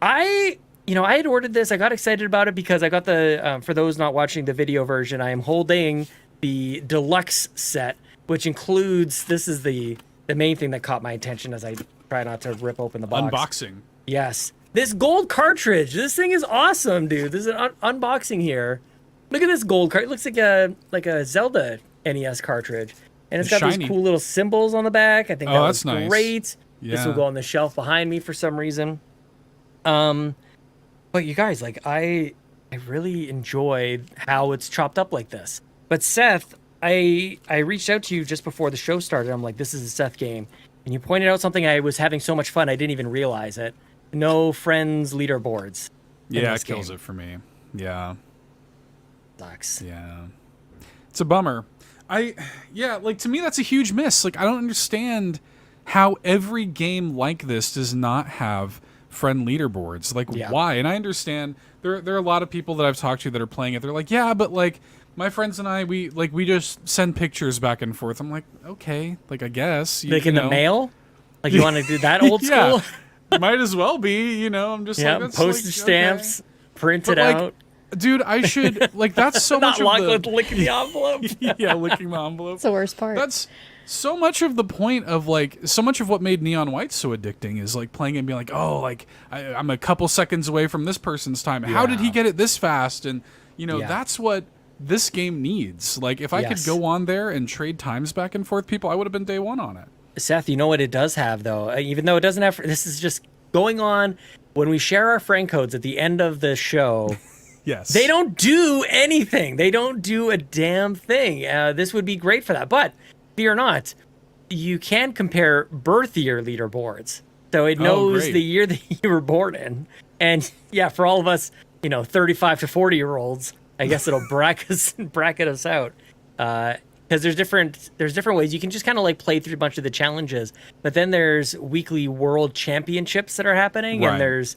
I had ordered this. I got excited about it because I got the, for those not watching the video version, I am holding the deluxe set, which includes, this is the main thing that caught my attention as I try not to rip open the box. Unboxing. Yes. This gold cartridge. This thing is awesome, dude. This is an unboxing here. Look at this gold card. It looks like a Zelda NES cartridge. And it's got shiny. these cool little symbols on the back. I think that's nice. Great. Yeah. This will go on the shelf behind me for some reason. But you guys, like, I really enjoy how it's chopped up like this. But Seth, I reached out to you just before the show started. I'm like, this is a Seth game. And you pointed out something. I was having so much fun, I didn't even realize it. No friends leaderboards. Yeah, it kills it for me. Yeah. Sucks. Yeah. It's a bummer. To me, that's a huge miss. Like, I don't understand how every game like this does not have friend leaderboards. Like, why? And I understand there are a lot of people that I've talked to that are playing it. They're like, yeah, but like my friends and I, we just send pictures back and forth. I'm like, okay, like, I guess. Like in the mail? Like, you want to do that old school? Might as well be, I'm just like, that's postage stamps, print it out. Dude, I should, like, that's so much of the... licking the envelope. Yeah, licking the envelope. That's the worst part. That's so much of the point of, like, so much of what made Neon White so addicting is, like, playing and being like, oh, like, I'm a couple seconds away from this person's time. How did he get it this fast? And, that's what this game needs. Like, if I could go on there and trade times back and forth, I would have been day one on it. Seth, you know what it does have, though? Even though it doesn't have... This is just going on when we share our friend codes at the end of the show. Yes. They don't do anything. They don't do a damn thing. This would be great for that. But fear not, you can compare birth year leaderboards. So it knows the year that you were born in. And yeah, for all of us, 35 to 40-year-olds, I guess it'll bracket us out. Because there's different ways you can just kind of like play through a bunch of the challenges, but then there's weekly world championships that are happening, and there's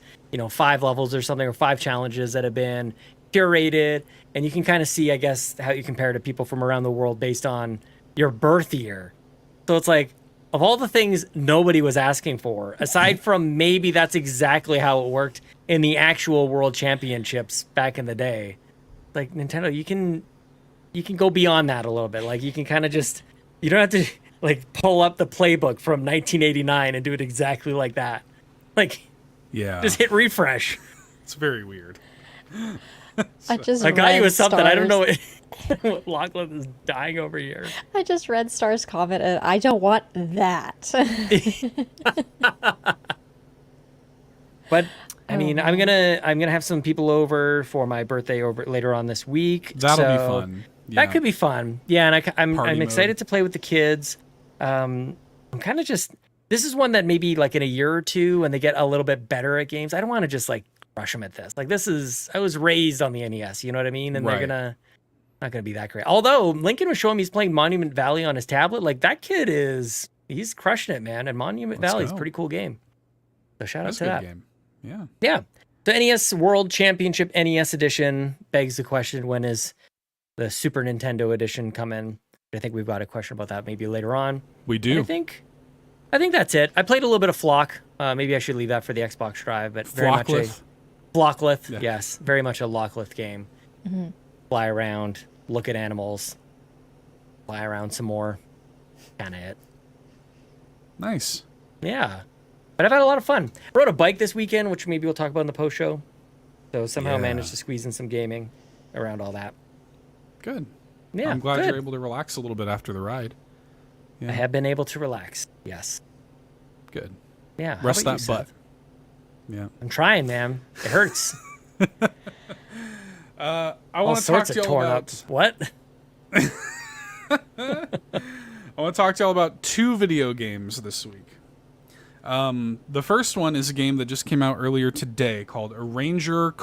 5 levels or something, or 5 challenges that have been curated, and you can kind of see, I guess, how you compare to people from around the world based on your birth year. So it's like, of all the things nobody was asking for, aside from maybe that's exactly how it worked in the actual world championships back in the day, like Nintendo, you can go beyond that a little bit. Like, you can kind of just, you don't have to like pull up the playbook from 1989 and do it exactly like that. Like, just hit refresh. It's very weird. I got you with something. I don't know what Lachlan is dying over here. I just read Star's comment and I don't want that. But I mean, I'm gonna have some people over for my birthday over later on this week. That'll be fun. Yeah. That could be fun. Yeah, and I'm excited to play with the kids. I'm kind of just, this is one that maybe like in a year or two when they get a little bit better at games, I don't want to just like rush them at this. Like, I was raised on the NES, you know what I mean? And they're not gonna be that great. Although Lincoln was showing me he's playing Monument Valley on his tablet. Like, that kid he's crushing it, man. And Monument Valley is a pretty cool game. So shout out to that game. Yeah. Yeah. The NES World Championship NES Edition begs the question, when is the Super Nintendo Edition coming? I think we've got a question about that maybe later on. We do. I think that's it. I played a little bit of Flock. Maybe I should leave that for the Xbox Drive, but very much a Flocklith. Yeah. Yes, very much a Locklith game. Mm-hmm. Fly around, look at animals, fly around some more. Kind of it. Nice. Yeah. But I've had a lot of fun. I rode a bike this weekend, which maybe we'll talk about in the post show. So somehow managed to squeeze in some gaming around all that. Good. Yeah, I'm glad you're able to relax a little bit after the ride. Yeah. I have been able to relax. Yes. Good. Yeah. Rest that butt. Yeah. I'm trying, man. It hurts. I All want to talk sorts to of y'all torn about. up. What? I want to talk to y'all about 2 video games this week. The first one is a game that just came out earlier today called Arranger: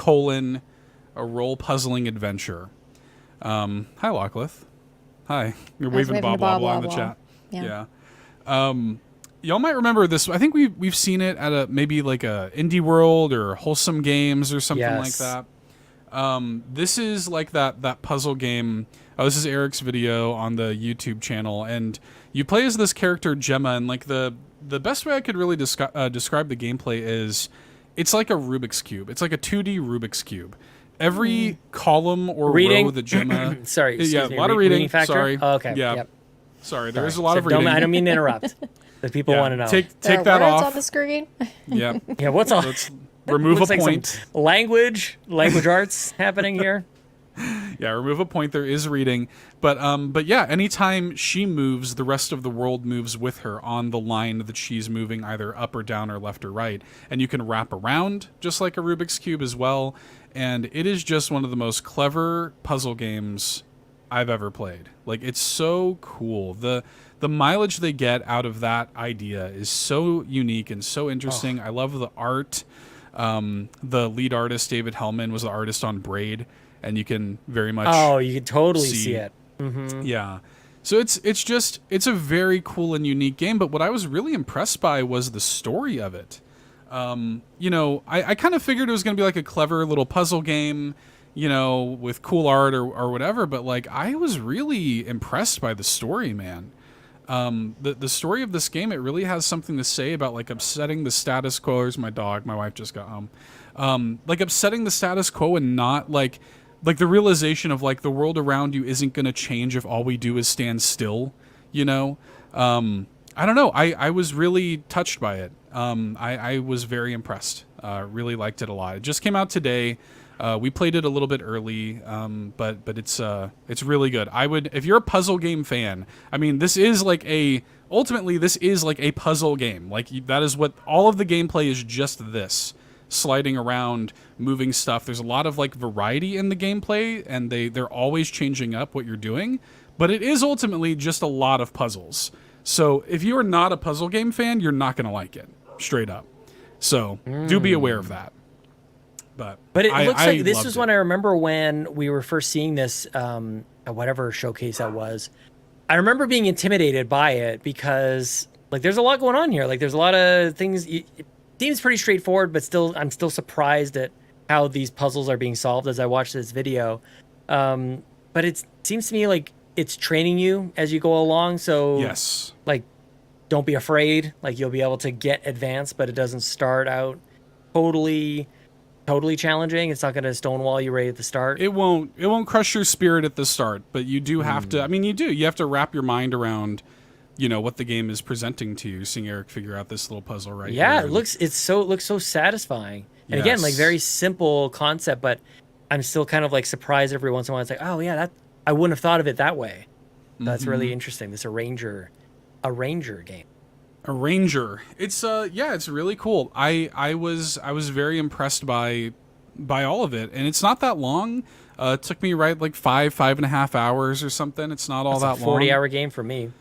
A Role Puzzling Adventure. Hi, Locklith. Hi. You're waving waving to BobLoblaw in the BobLoblaw. chat. Yeah. Y'all might remember this. I think we've seen it at a maybe like a Indie World or Wholesome Games or something like Yes. that. This is like that puzzle game. This is Eric's video on the YouTube channel, and you play as this character Gemma, and like the best way I could really describe the gameplay is it's like a Rubik's Cube. It's like a 2D Rubik's Cube. Every column or Reading. row that Gemma... Sorry. Excuse yeah, me. a lot of reading. Factor? Sorry. Oh, okay. Yeah. Yep. Sorry, there Sorry. is a lot So of reading. I don't mean to interrupt. The people Yeah, want to know. Take There are that words off. on the screen. Yeah. yeah, what's all? Let's remove a Looks like some point. language arts happening here. Yeah, remove a point. There is reading, but yeah, anytime she moves, the rest of the world moves with her on the line that she's moving, either up or down or left or right. And you can wrap around just like a Rubik's Cube as well. And it is just one of the most clever puzzle games I've ever played. Like, it's so cool. The mileage they get out of that idea is so unique and so interesting. I love the art. The lead artist, David Hellman, was the artist on Braid. And you can very much You can totally see it. Mm-hmm. Yeah. So it's a very cool and unique game, but what I was really impressed by was the story of it. I kind of figured it was going to be like a clever little puzzle game, with cool art or whatever, but like I was really impressed by the story, man. The story of this game, it really has something to say about like upsetting the status quo. There's my dog. My wife just got home. Like upsetting the status quo and not like the realization of like the world around you isn't going to change if all we do is stand still, I don't know. I was really touched by it. I was very impressed. Really liked it a lot. It just came out today. We played it a little bit early, but it's really good. If you're a puzzle game fan, I mean, this is like a puzzle game. Like that is what all of the gameplay is, just this. Sliding around, moving stuff. There's a lot of like variety in the gameplay, and they're always changing up what you're doing, but it is ultimately just a lot of puzzles. So if you are not a puzzle game fan, you're not going to like it, straight up. So do be aware of that. But it looks like this loved is it. when I remember when we were first seeing this at whatever showcase that was. I remember being intimidated by it because like there's a lot going on here. Like there's a lot of things. It seems pretty straightforward, but I'm still surprised at how these puzzles are being solved as I watch this video. But it seems to me like it's training you as you go along. So yes, like don't be afraid. Like you'll be able to get advanced, but it doesn't start out totally challenging. It's not going to stonewall you right at the start. it won't crush your spirit at the start, but you do have to. I mean, you have to wrap your mind around what the game is presenting to you. Seeing Eric figure out this little puzzle right yeah, here. it looks so satisfying. And again, like Yes. very simple concept, but I'm still kind of like surprised every once in a while. It's like, oh yeah, that I wouldn't have thought of it that way. That's really interesting. This Arranger game. Arranger. It's it's really cool. I was very impressed by all of it, and it's not that long. It took me like 5.5 hours or something. It's not all That's that a 40-hour long. game for me.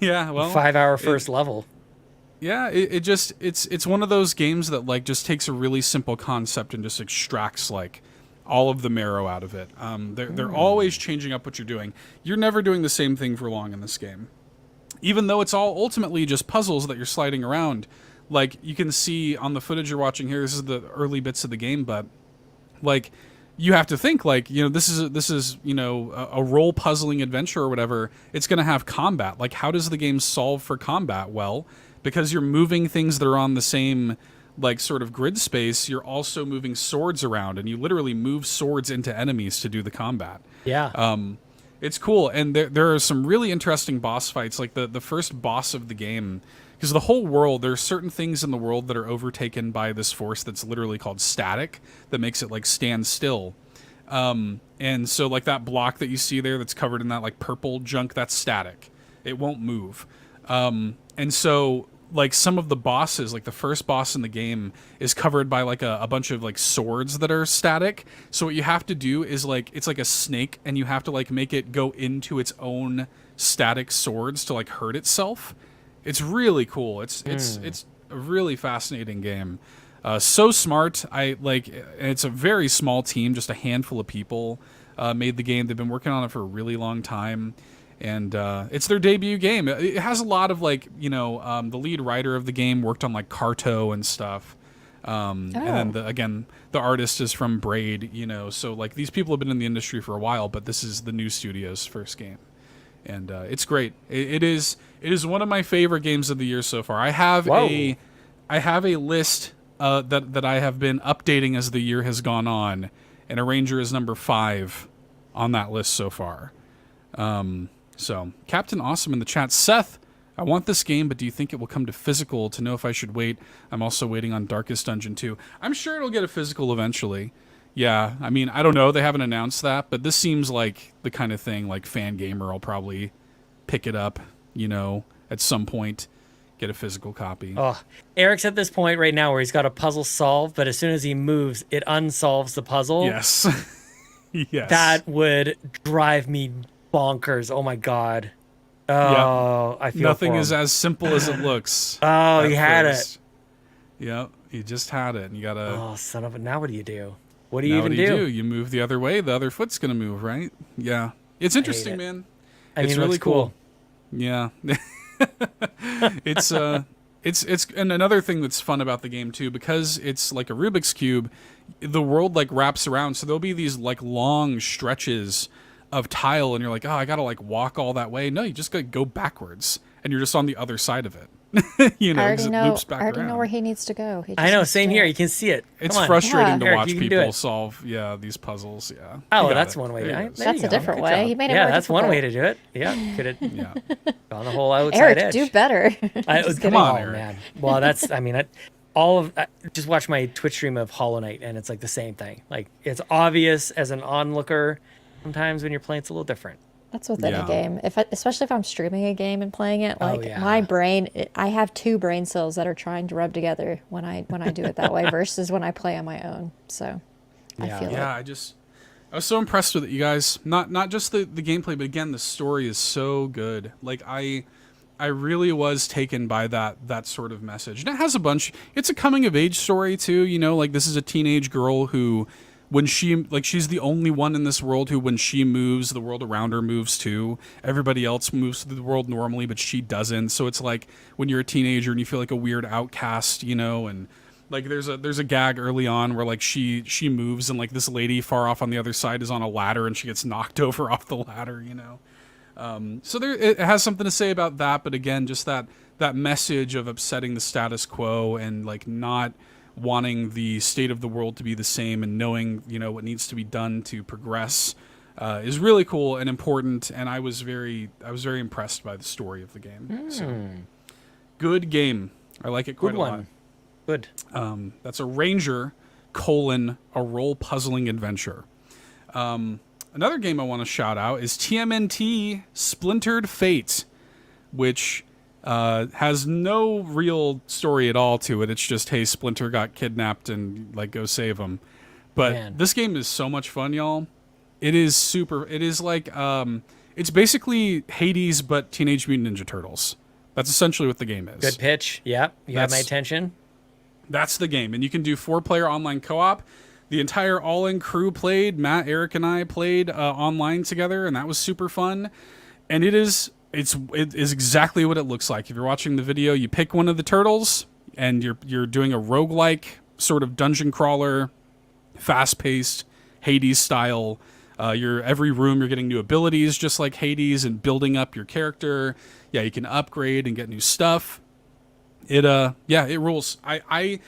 Yeah, well, 5-hour first level. yeah, it's one of those games that like just takes a really simple concept and just extracts like all of the marrow out of it. They're always changing up what you're doing. You're never doing the same thing for long in this game. Even though it's all ultimately just puzzles that you're sliding around, like you can see on the footage you're watching here, this is the early bits of the game, but like you have to think like, this is a role puzzling adventure or whatever. It's going to have combat. Like how does the game solve for combat? Well, because you're moving things that are on the same like sort of grid space, you're also moving swords around, and you literally move swords into enemies to do the combat. Yeah. It's cool, and there are some really interesting boss fights, like the first boss of the game, because the whole world, there are certain things in the world that are overtaken by this force that's literally called static, that makes it like stand still. And so like that block that you see there that's covered in that like purple junk, that's static. It won't move. And so like some of the bosses, like the first boss in the game is covered by like a bunch of like swords that are static. So what you have to do is like, it's like a snake and you have to like make it go into its own static swords to like hurt itself. It's really cool. It's a really fascinating game. So smart. It's a very small team, just a handful of people made the game. They've been working on it for a really long time. And it's their debut game. It has a lot of like, the lead writer of the game worked on like Carto and stuff. And then the artist is from Braid, so like these people have been in the industry for a while, but this is the new studio's first game. And it's great. It is one of my favorite games of the year so far. I have a list that I have been updating as the year has gone on, and Arranger is number 5 on that list so far. So, Captain Awesome in the chat. Seth, I want this game, but do you think it will come to physical to know if I should wait? I'm also waiting on Darkest Dungeon 2. I'm sure it'll get a physical eventually. Yeah, I mean, I don't know. They haven't announced that, but this seems like the kind of thing like Fangamer will probably pick it up, at some point, get a physical copy. Oh, Eric's at this point right now where he's got a puzzle solved, but as soon as he moves, it unsolves the puzzle. Yes. Yes. That would drive me bonkers. Oh my god. Oh, I feel nothing is as simple as it looks. Oh, you had it. Yep, you just had it, and you gotta. Oh, son of a! Now what do you do? What do you even do? You move the other way. The other foot's gonna move, right? Yeah, it's interesting, man. It's really cool. Yeah, it's and another thing that's fun about the game too, because it's like a Rubik's cube. The world like wraps around, so there'll be these like long stretches of tile, and you're like, oh, I gotta like walk all that way. No, you just gotta go backwards, and you're just on the other side of it. It loops back I already around. know where he needs to go. I know, same here. You can see it. It's frustrating to Eric, watch people solve, these puzzles. Yeah. Oh, that's one way. That's a different way. He made it more that's difficult. One way to do it. Yeah, could have gone the whole outside Eric, edge. do better. Come on, Eric. Man. Well, that's. I mean, just watch my Twitch stream of Hollow Knight, and it's like the same thing. Like it's obvious as an onlooker. Sometimes when you're playing, it's a little different. That's with any game. Especially if I'm streaming a game and playing it, my brain, I have 2 brain cells that are trying to rub together when I do it that way versus when I play on my own. So I feel it. I was so impressed with it, you guys. Not just the gameplay, but again, the story is so good. Like I really was taken by that sort of message. And it has it's a coming of age story too, like this is a teenage girl who, when she's the only one in this world who, when she moves, the world around her moves too. Everybody else moves through the world normally, but she doesn't. So it's like when you're a teenager and you feel like a weird outcast, and like there's a gag early on where like she moves and like this lady far off on the other side is on a ladder and she gets knocked over off the ladder, So it has something to say about that, but again, just that message of upsetting the status quo and like not wanting the state of the world to be the same and knowing, what needs to be done to progress is really cool and important. And I was very impressed by the story of the game. So, good game. I like it quite a lot. Good. That's Arranger: a role puzzling adventure. Another game I want to shout out is TMNT Splintered Fate, which has no real story at all to it. It's just, hey, Splinter got kidnapped and like go save him. But this game is so much fun, y'all. It is like it's basically Hades but Teenage Mutant Ninja Turtles. That's essentially what the game is. Good pitch. Yep. You have my attention. That's the game. And you can do 4-player online co-op. The entire All-In crew played. Matt, Eric, and I played online together, and that was super fun. And it is exactly what it looks like. If you're watching the video, you pick one of the turtles, and you're doing a roguelike sort of dungeon crawler, fast-paced, Hades style. Every room you're getting new abilities, just like Hades, and building up your character. Yeah, you can upgrade and get new stuff. It rules. I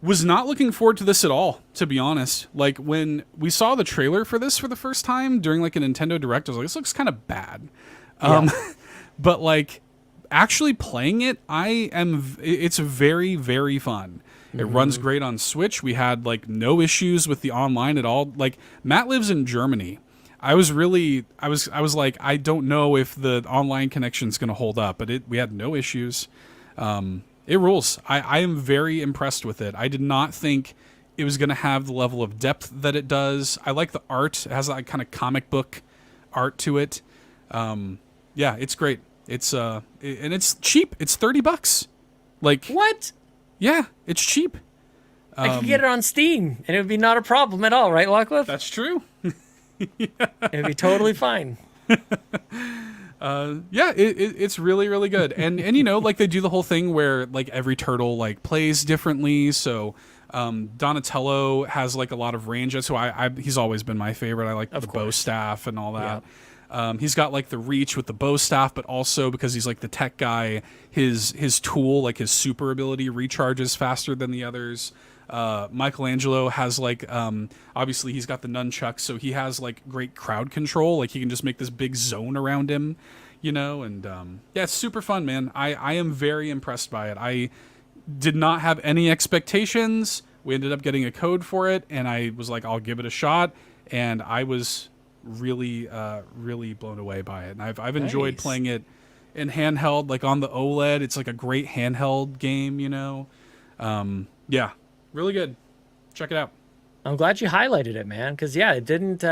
was not looking forward to this at all, to be honest. Like when we saw the trailer for this for the first time during like a Nintendo Direct, I was like, this looks kind of bad. But like actually playing it, it's very, very fun. It runs great on Switch. We had like no issues with the online at all. Like Matt lives in Germany. I was like, I don't know if the online connection is going to hold up, but we had no issues. It rules. I am very impressed with it. I did not think it was going to have the level of depth that it does. I like the art. It has that kind of comic book art to it. Yeah, it's great. It's and it's cheap. It's $30. Like What? Yeah, it's cheap. I could get it on Steam, and it would be not a problem at all, right, Lockliff? That's true. It would be totally fine. Yeah, it's really, really good. And you know, like they do the whole thing where like every turtle like plays differently. So Donatello has like a lot of range. So he's always been my favorite. I like the bow staff and all that. Yeah. He's got like the reach with the bow staff, but also because he's like the tech guy, his tool, like his super ability, recharges faster than the others. Michelangelo has like obviously he's got the nunchucks, so he has like great crowd control. Like he can just make this big zone around him, you know. And yeah, it's super fun, man. I am very impressed by it. I did not have any expectations. We ended up getting a code for it, and I was like, I'll give it a shot, and I was really really blown away by it. And I've enjoyed playing it in handheld, like on the OLED. It's like a great handheld game, you know. Yeah, really good. Check it out. I'm glad you highlighted it, man, because yeah, it didn't.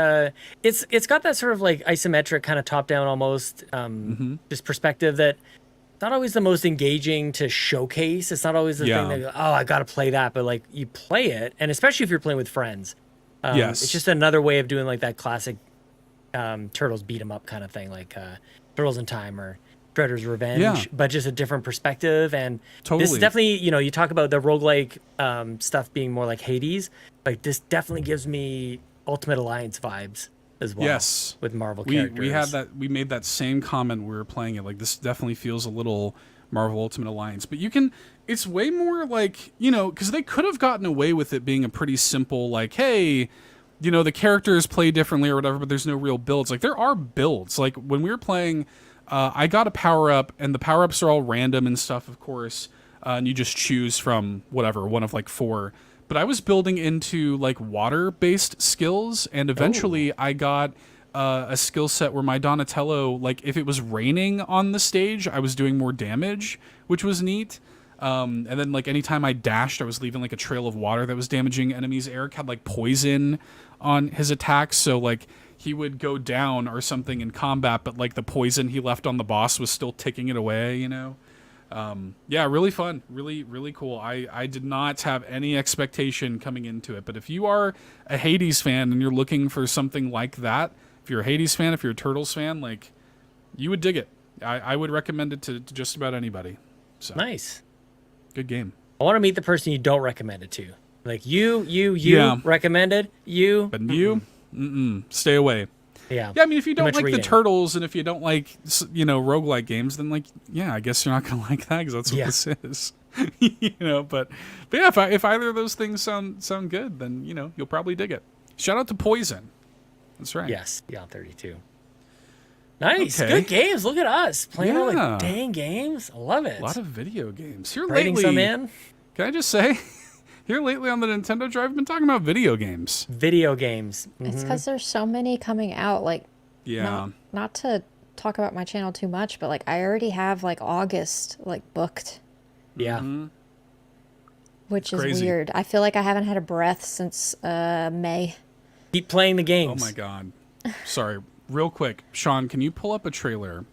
It's got that sort of like isometric kind of top down almost just perspective that not always the most engaging to showcase. It's not always the thing that, oh, I got to play that, but like you play it, and especially if you're playing with friends. It's just another way of doing like that classic Turtles beat 'em up kind of thing, like Turtles in Time or Shredder's Revenge, but just a different perspective. And this is definitely, you know, you talk about the roguelike stuff being more like Hades. Like this definitely gives me Ultimate Alliance vibes as well. Yes, with Marvel characters. We had that. We made that same comment when we were playing it. Like this definitely feels a little Marvel Ultimate Alliance, but you can. It's way more like, you know, because they could have gotten away with it being a pretty simple, like, hey, you know, the characters play differently or whatever, but there's no real builds. Like there are builds. Like when we were playing. I got a power-up, and the power-ups are all random and stuff, of course, and you just choose from whatever, one of like 4. But I was building into like water-based skills, and eventually I got a skill set where my Donatello, like if it was raining on the stage, I was doing more damage, which was neat. And then like anytime I dashed, I was leaving like a trail of water that was damaging enemies. Eric had like poison on his attacks, so like he would go down or something in combat, but like the poison he left on the boss was still ticking it away, you know? Yeah, really fun. Really, really cool. I did not have any expectation coming into it, but if you are a Hades fan and you're looking for something like that, if you're a Hades fan, if you're a Turtles fan, like you would dig it. I would recommend it to just about anybody. So nice. Good game. I want to meet the person you don't recommend it to. Like you recommended, you. But you? Stay away. Yeah. Yeah, I mean, if you don't like the Turtles and if you don't like, you know, roguelike games, then like, yeah, I guess you're not going to like that because that's what this is. You know, but yeah, if either of those things sound good, then, you know, you'll probably dig it. Shout out to Poison. That's right. Yes. Yeah, 32. Nice. Okay. Good games. Look at us playing all the dang games. I love it. A lot of video games. Here Writing lately, some in. Can I just say, here lately on the Nintendo Drive, I've been talking about video games. Video games. It's because there's so many coming out. Like, yeah. Not to talk about my channel too much, but like I already have like August like booked. Yeah. Which is weird. I feel like I haven't had a breath since May. Keep playing the games. Oh my god. Sorry. Real quick, Sean, can you pull up a trailer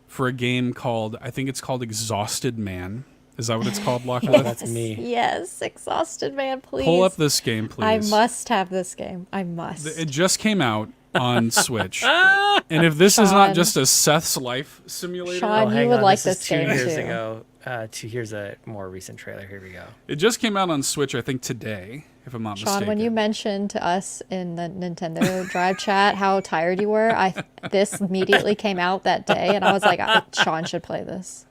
for a game called, I think it's called Exhausted Man? Is that what it's called, Lachlan? Yes, that's me. Yes, Exhausted Man, please. Pull up this game, please. I must have this game. I must. It just came out on Switch. And if this is not just a Seth's life simulator. Sean, you would like this game 2 years too. ago. Here's a more recent trailer. Here we go. It just came out on Switch, I think, today, if I'm not mistaken. Sean, when you mentioned to us in the Nintendo Drive chat how tired you were, this immediately came out that day, and I was like, Sean should play this.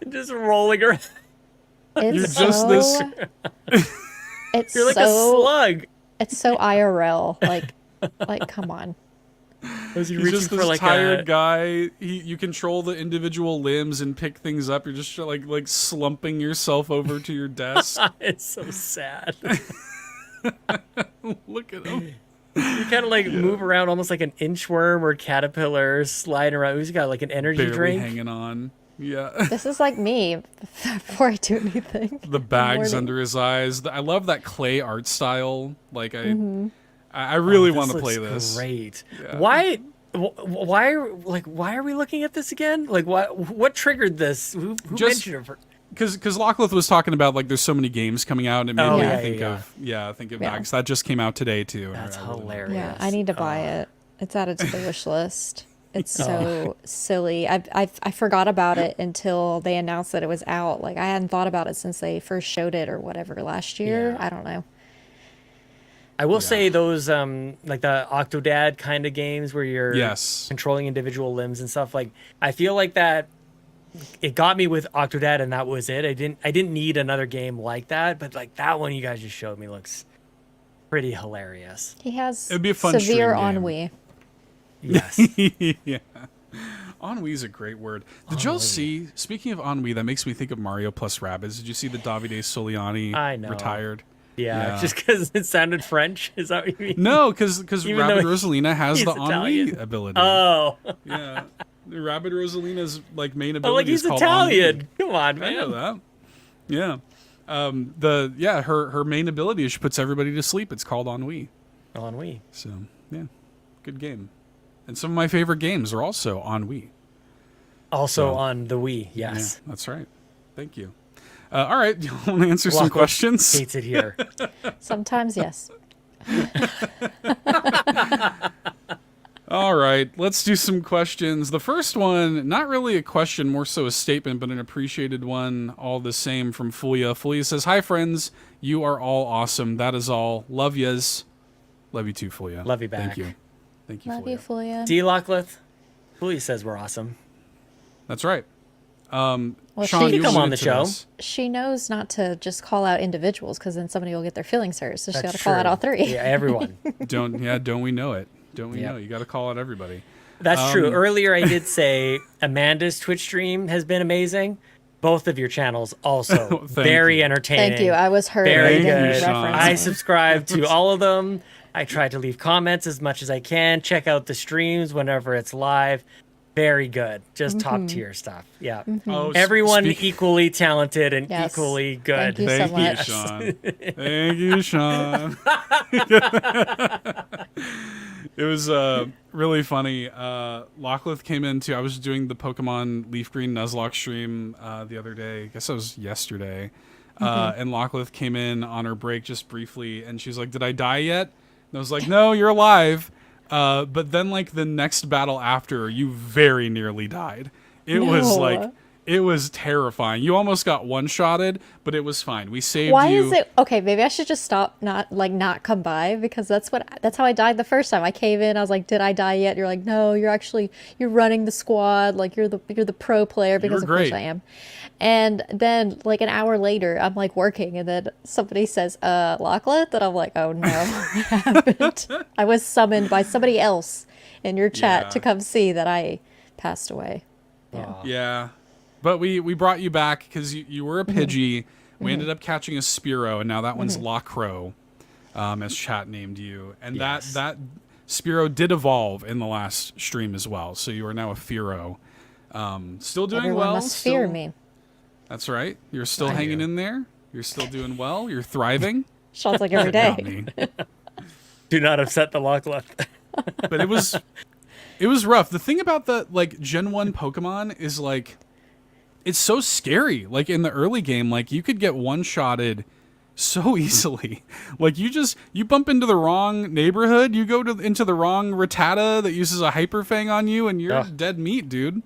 Just rolling around. It's You're just this. It's You're like a slug. It's so IRL. Like, come on. Was he He's reaching just for this like tired guy. You control the individual limbs and pick things up. You're just like slumping yourself over to your desk. It's so sad. Look at him. You kind of like move around almost like an inchworm or caterpillar sliding around. He's got like an energy Barely drink. hanging on. Yeah. This is like me before I do anything. The bags under his eyes. I love that clay art style. Like I really want to play this. Great. Yeah. Why are we looking at this again? Like what triggered this? Who mentioned it? Because Lockleith was talking about like there's so many games coming out, and it made me think of bags. That just came out today too. That's hilarious. Yeah, I need to buy it. It's added to the wish list. It's so silly. I forgot about it until they announced that it was out. Like I hadn't thought about it since they first showed it or whatever last year. Yeah. I don't know. I will say those like the Octodad kind of games where you're controlling individual limbs and stuff. Like I feel like that it got me with Octodad and that was it. I didn't need another game like that, but like that one you guys just showed me looks pretty hilarious. He has It'd be a fun severe stream game. ennui. Yes. Yeah. Ennui is a great word. Did y'all see, speaking of ennui, that makes me think of Mario plus Rabbids. Did you see the Davide Soliani retired? Yeah, just because it sounded French. Is that what you mean? No, because Rabbid Rosalina has the ennui ability. Oh. Yeah. Rabbid Rosalina's like main ability Oh, like he's is called Italian. ennui. Come on, man. I know that. Yeah. Her main ability is she puts everybody to sleep. It's called ennui. Ennui. So, yeah. Good game. And some of my favorite games are also on Wii. Also on the Wii, yes. Yeah, that's right. Thank you. All right, do you want to answer some questions? Hates it here. Sometimes, yes. All right, let's do some questions. The first one, not really a question, more so a statement, but an appreciated one, all the same, from Fulia. Fulia says, "Hi, friends. You are all awesome. That is all. Love yas." Love you too, Fulia. Love you back. Thank you. Thank you, Love Fulia. you, Fulia. See you, Lockleith? Fulia says we're awesome. That's right. Well, Sean, she you can come on alluded the to show. this. She knows not to just call out individuals because then somebody will get their feelings hurt. So she's got That's to call out true. all three. Yeah, everyone. Don't we know it? Don't we know? You got to call out everybody. That's true. Earlier, I did say Amanda's Twitch stream has been amazing. Both of your channels also very entertaining. Thank you. I was heard. Very I didn't good. reference I me. subscribe to all of them. I try to leave comments as much as I can. Check out the streams whenever it's live. Very good. Just top tier stuff. Yeah. Oh, Everyone equally talented and Yes. equally good. Thank you so much. Sean. Thank you, Sean. It was really funny. Lockleith came into. I was doing the Pokemon Leaf Green Nuzlocke stream the other day. I guess it was yesterday. And Lockleith came in on her break just briefly, and she's like, "Did I die yet?" And I was like, "No, you're alive." But then, like the next battle after, you very nearly died. It was like. It was terrifying. You almost got one-shotted, but it was fine. We saved you. Why is it okay? Maybe I should just stop, not come by, because that's how I died the first time. I came in, I was like, "Did I die yet?" You're like, "No, you're running the squad. Like you're the pro player," because of course I am. And then like an hour later, I'm like working, and then somebody says, "Lockleith," and I'm like, "Oh no, what happened?" I was summoned by somebody else in your chat to come see that I passed away. Yeah. But we brought you back because you were a Pidgey. We ended up catching a Spearow, and now that one's Lockcrow, as chat named you. And that Spearow did evolve in the last stream as well. So you are now a Fearow. Still doing Everyone well. must fear me. That's right. You're still hanging in there. You're still doing well. You're thriving. Sounds like every day. Not me. Do not upset the Lockleith. But it was rough. The thing about the like Gen 1 Pokemon is like it's so scary. Like in the early game, like you could get one-shotted so easily. Like you bump into the wrong neighborhood, you go into the wrong Rattata that uses a Hyper Fang on you, and you're dead meat, dude.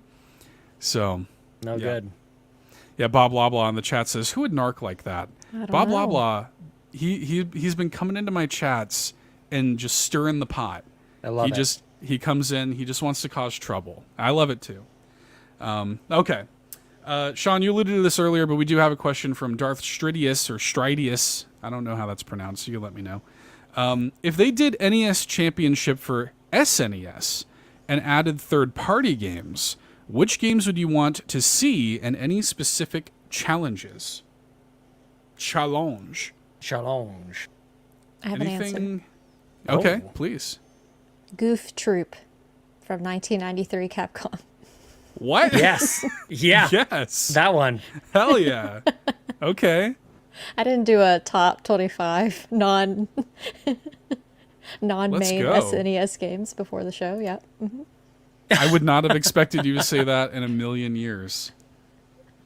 So No good. Yeah, BobLoblaw in the chat says, "Who would narc like that?" I don't BobLoblaw, he's been coming into my chats and just stirring the pot. I love it. He comes in, he just wants to cause trouble. I love it too. Okay. Sean, you alluded to this earlier, but we do have a question from Darth Stridius, or Stridius. I don't know how that's pronounced, so you let me know. If they did NES Championship for SNES and added third-party games, which games would you want to see and any specific challenges? Challenge. I have an answer. Okay, please. Goof Troop from 1993 Capcom. What? Yes. Yeah. Yes. That one. Hell yeah. Okay. I didn't do a top 25 non-main go. SNES games before the show. Yeah. I would not have expected you to say that in a million years.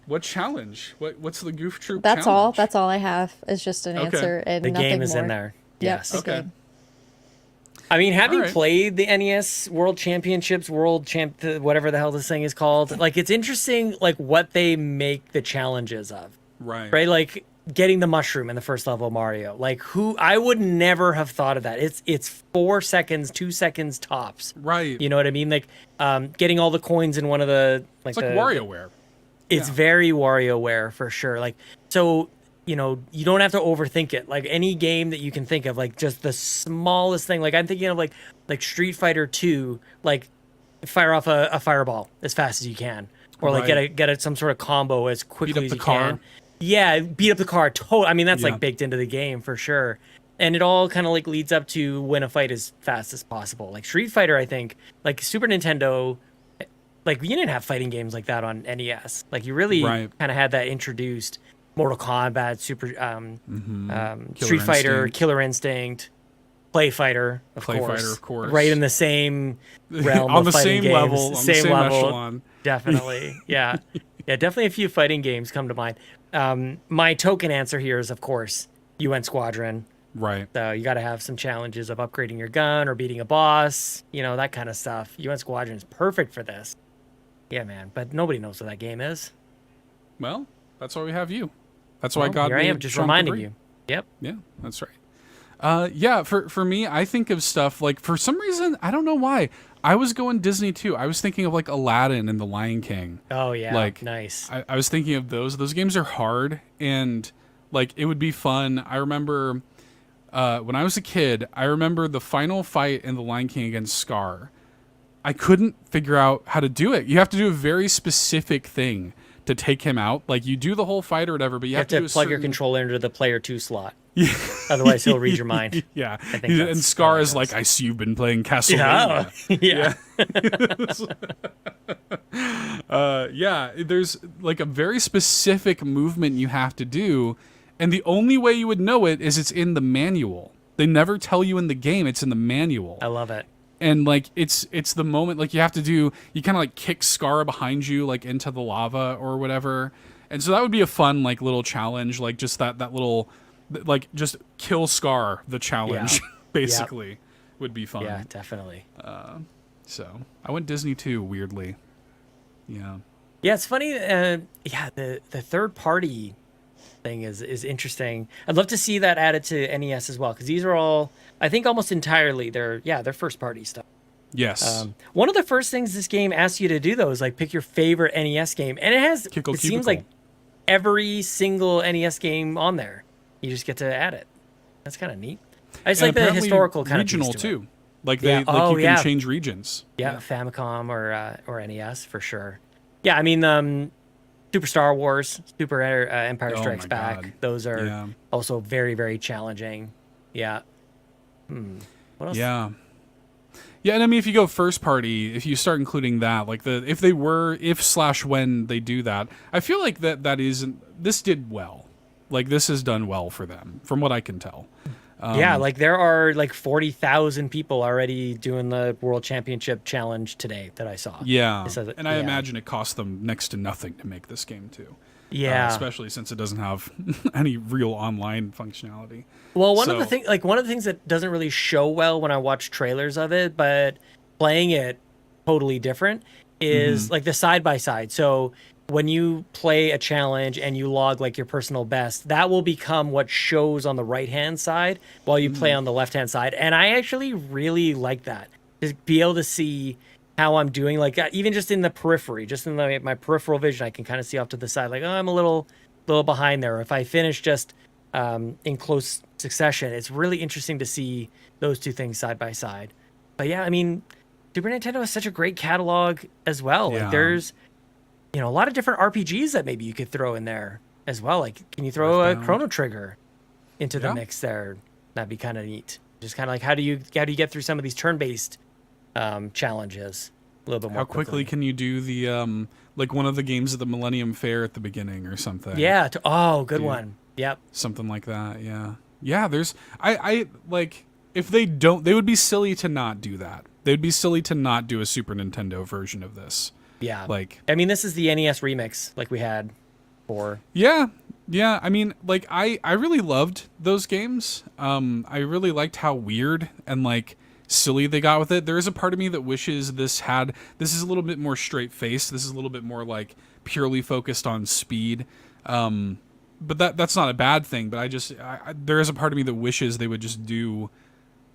What challenge? What's the Goof Troop That's challenge? all. That's all I have is just an answer and The nothing game is more. in there. Yep, Yes. the Okay. game. I mean, having All right. played the NES World Championships, whatever the hell this thing is called, like it's interesting, like what they make the challenges of, Right. right? Like getting the mushroom in the first level of Mario. Like I would never have thought of that. It's 4 seconds, 2 seconds tops. Right. You know what I mean? Like getting all the coins in one of the It's like WarioWare. It's very WarioWare for sure. Like, so, you know, you don't have to overthink it. Like any game that you can think of, like just the smallest thing. Like I'm thinking of like Street Fighter 2, like fire off a fireball as fast as you can, or like Right. get some sort of combo as quickly Beat up as the you car. can. Yeah, beat up the car. I mean, that's Yeah. like baked into the game for sure. And it all kind of like leads up to win a fight as fast as possible. Like Street Fighter, I think, like Super Nintendo, like you didn't have fighting games like that on NES. Like you really Right. kind of had that introduced. Mortal Kombat, Killer Street Fighter, Instinct. Killer Instinct, Play Fighter, of Play course. Fighter, of course. Right in the same realm on of the fighting same games. level, on the same level. echelon. Definitely. Yeah. Yeah, definitely a few fighting games come to mind. My token answer here is, of course, UN Squadron. Right. So you got to have some challenges of upgrading your gun or beating a boss, you know, that kind of stuff. UN Squadron is perfect for this. Yeah, man. But nobody knows what that game is. Well, that's why we have you. That's why Well, God here I made am, just Sean reminding Connery. you. Yep. Yeah, that's right. Yeah, for me, I think of stuff like, for some reason, I don't know why, I was going Disney too. I was thinking of like Aladdin and The Lion King. Oh yeah, Like, nice. I was thinking of those. Those games are hard, and like it would be fun. I remember when I was a kid, I remember the final fight in The Lion King against Scar. I couldn't figure out how to do it. You have to do a very specific thing to take him out. Like you do the whole fight or whatever, but you have to do plug your controller into the player 2 slot. Otherwise, he'll read your mind. Yeah, think and that's Scar how it is goes. like, I see you've been playing Castlevania. Yeah. Yeah, there's like a very specific movement you have to do, and the only way you would know it is it's in the manual. They never tell you in the game, it's in the manual. I love it. And like it's the moment, like you have to do, you kind of like kick Scar behind you like into the lava or whatever. And so that would be a fun like little challenge, like just that little, like just kill Scar, the challenge, Yeah. basically would be fun. Yeah, definitely. So I went Disney too, weirdly. Yeah. Yeah, it's funny. Yeah, the third party thing is interesting. I'd love to see that added to NES as well, because these are all, I think, almost entirely they're first party stuff. Yes. One of the first things this game asks you to do though is like pick your favorite NES game, and it seems like every single NES game on there. You just get to add it. That's kind of neat. I just like the historical kind regional of piece to too. it. Like Yeah. you can Yeah. change regions. Yeah, Famicom or NES for sure. Yeah, I mean, Super Star Wars, Super Empire Oh Strikes my Back. God. Those are Yeah. also very, very challenging. Yeah. What else? Yeah. Yeah, and I mean, if you go first party, if you start including that, like when they do that, I feel like this did well. Like this has done well for them, from what I can tell. Yeah, like there are like 40,000 people already doing the World Championship Challenge today that I saw. Yeah, So, and I yeah. imagine it cost them next to nothing to make this game too. Yeah. Especially since it doesn't have any real online functionality. Well, one of So- the things that doesn't really show well when I watch trailers of it, but playing it totally different, is like the side by side. So when you play a challenge and you log like your personal best, that will become what shows on the right hand side while you play on the left hand side. And I actually really like that, to be able to see how I'm doing, like even just in the periphery, just in my peripheral vision, I can kind of see off to the side, like, oh, I'm a little behind there. If I finish just in close succession, it's really interesting to see those two things side by side. But yeah, I mean, Super Nintendo has such a great catalog as well. Yeah. Like there's, a lot of different RPGs that maybe you could throw in there as well. Like, can you throw a Earthbound. Chrono Trigger into the Yeah. mix there? That'd be kind of neat. Just kind of like, how do you get through some of these turn-based challenges? a little bit more. How quickly can you do the like one of the games at the Millennium Fair at the beginning or something? Yeah. Good one. Yep. Something like that. Yeah. Yeah. There's I like if they don't, they would be silly to not do that. They'd be silly to not do a Super Nintendo version of this. Yeah. Like, I mean, this is the NES remix, like we had for. Yeah. Yeah. I mean, like I really loved those games. I really liked how weird and like silly they got with it. There is a part of me that wishes this is a little bit more straight faced. This is a little bit more like purely focused on speed. But that's not a bad thing. But there is a part of me that wishes they would just do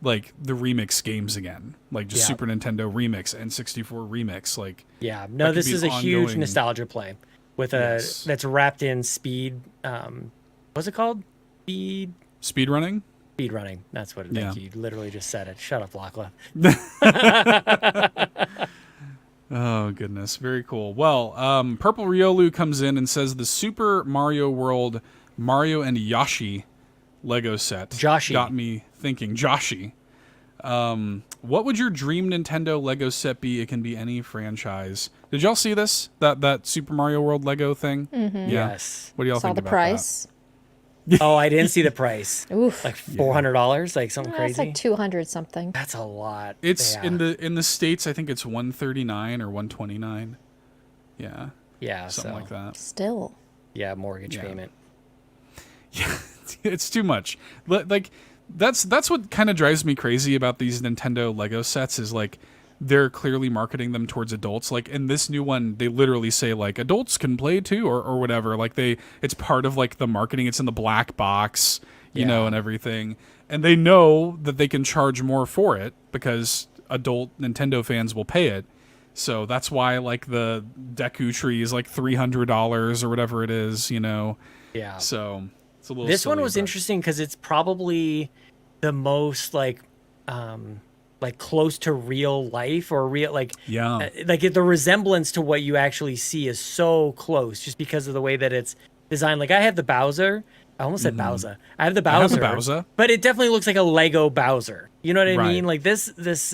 like the remix games again, like just Super Nintendo remix and 64 remix. Like, no, this is a huge nostalgia play with that's wrapped in speed. What's it called? Speed running. Speed running. That's what it is. You literally just said it. Shut up, Lachlan. Oh, goodness. Very cool. Well, Purple Riolu comes in and says the Super Mario World Mario and Yoshi Lego set got me thinking. Joshi. What would your dream Nintendo Lego set be? It can be any franchise. Did y'all see this? That Super Mario World Lego thing? Mm-hmm. Yeah. Yes. What do y'all Saw think the about price. that? Oh, I didn't see the price. Oof. Like $400, like something crazy. It's like 200 something. That's a lot. It's in the States. I think it's 139 or 129. Yeah. Yeah. Something like that. Still. Yeah, mortgage payment. Yeah, it's too much. Like that's what kind of drives me crazy about these Nintendo Lego sets is like they're clearly marketing them towards adults. Like in this new one, they literally say like adults can play too or whatever. Like it's part of like the marketing. It's in the black box, you know, and everything. And they know that they can charge more for it because adult Nintendo fans will pay it. So that's why like the Deku tree is like $300 or whatever it is, you know? Yeah. So it's a little This silly, one was interesting because it's probably the most like close to real life or real like the resemblance to what you actually see is so close just because of the way that it's designed. Like I have the Bowser. I almost said Bowser. I have the Bowser, but it definitely looks like a Lego Bowser. You know what I mean? Like this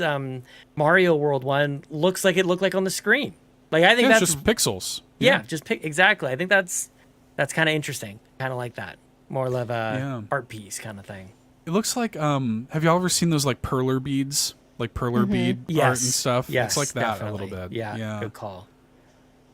Mario World one looks like it looked like on the screen. Like I think that's just pixels. Exactly. I think that's kind of interesting. Kind of like that. More of a art piece kind of thing. It looks like have y'all ever seen those like perler beads? Like perler bead art and stuff? Yes, it's like that definitely. a little bit. Yeah. Good call.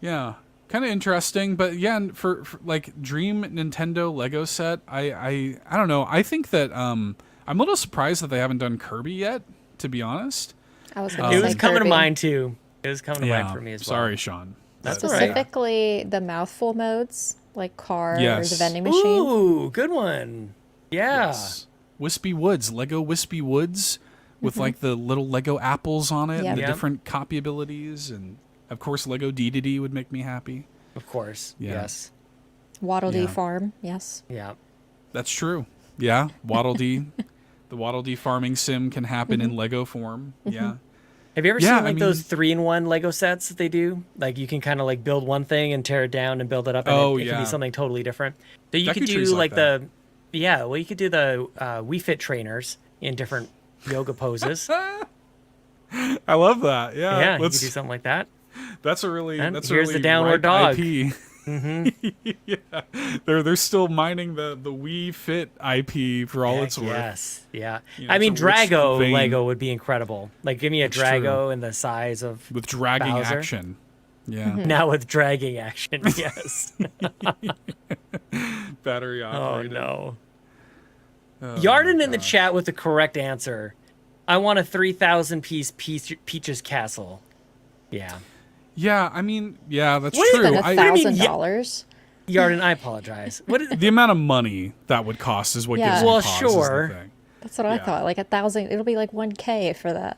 Yeah. Kind of interesting, but yeah, for like dream Nintendo Lego set, I don't know. I think that I'm a little surprised that they haven't done Kirby yet, to be honest. I was going to say It was coming Kirby. to mind too. It was coming to mind for me as well. Sorry, Sean. That's all right. Specifically the mouthful modes, like car or the vending machine. Ooh, good one. Yeah. Yes. Wispy Woods, Lego Wispy Woods with like the little Lego apples on it and the different copy abilities. And of course, Lego D would make me happy. Of course. Yeah. Yes. Waddle Dee Farm. Yes. Yeah. That's true. Yeah. Waddle Dee. The Waddle Dee farming sim can happen in Lego form. Yeah. Have you ever seen those 3-in-1 Lego sets that they do? Like you can kind of like build one thing and tear it down and build it up. And it can be something totally different. So you could do like you could do the Wii Fit trainers in different yoga poses. I love that. Yeah. Yeah, you could do something like that. That's a really here's the downward dog. IP. Yeah, they're still mining the Wii Fit IP for all it's worth. Yes, yeah. You know, I mean, it's a rich Drago vein. Lego would be incredible. Like, give me a Drago in the size of with dragging Bowser. action. Yeah. Now with dragging action, yes. Battery operated. Oh no. Yarden in the chat with the correct answer. I want a 3,000 piece Peach's Castle. Yeah. Yeah, I mean, that's What true. is that, $1,000? Yarden, I apologize. What is The amount of money that would cost is what gives me Well, pause. sure. Is the thing. That's what I thought. Like 1,000. It'll be like 1K for that.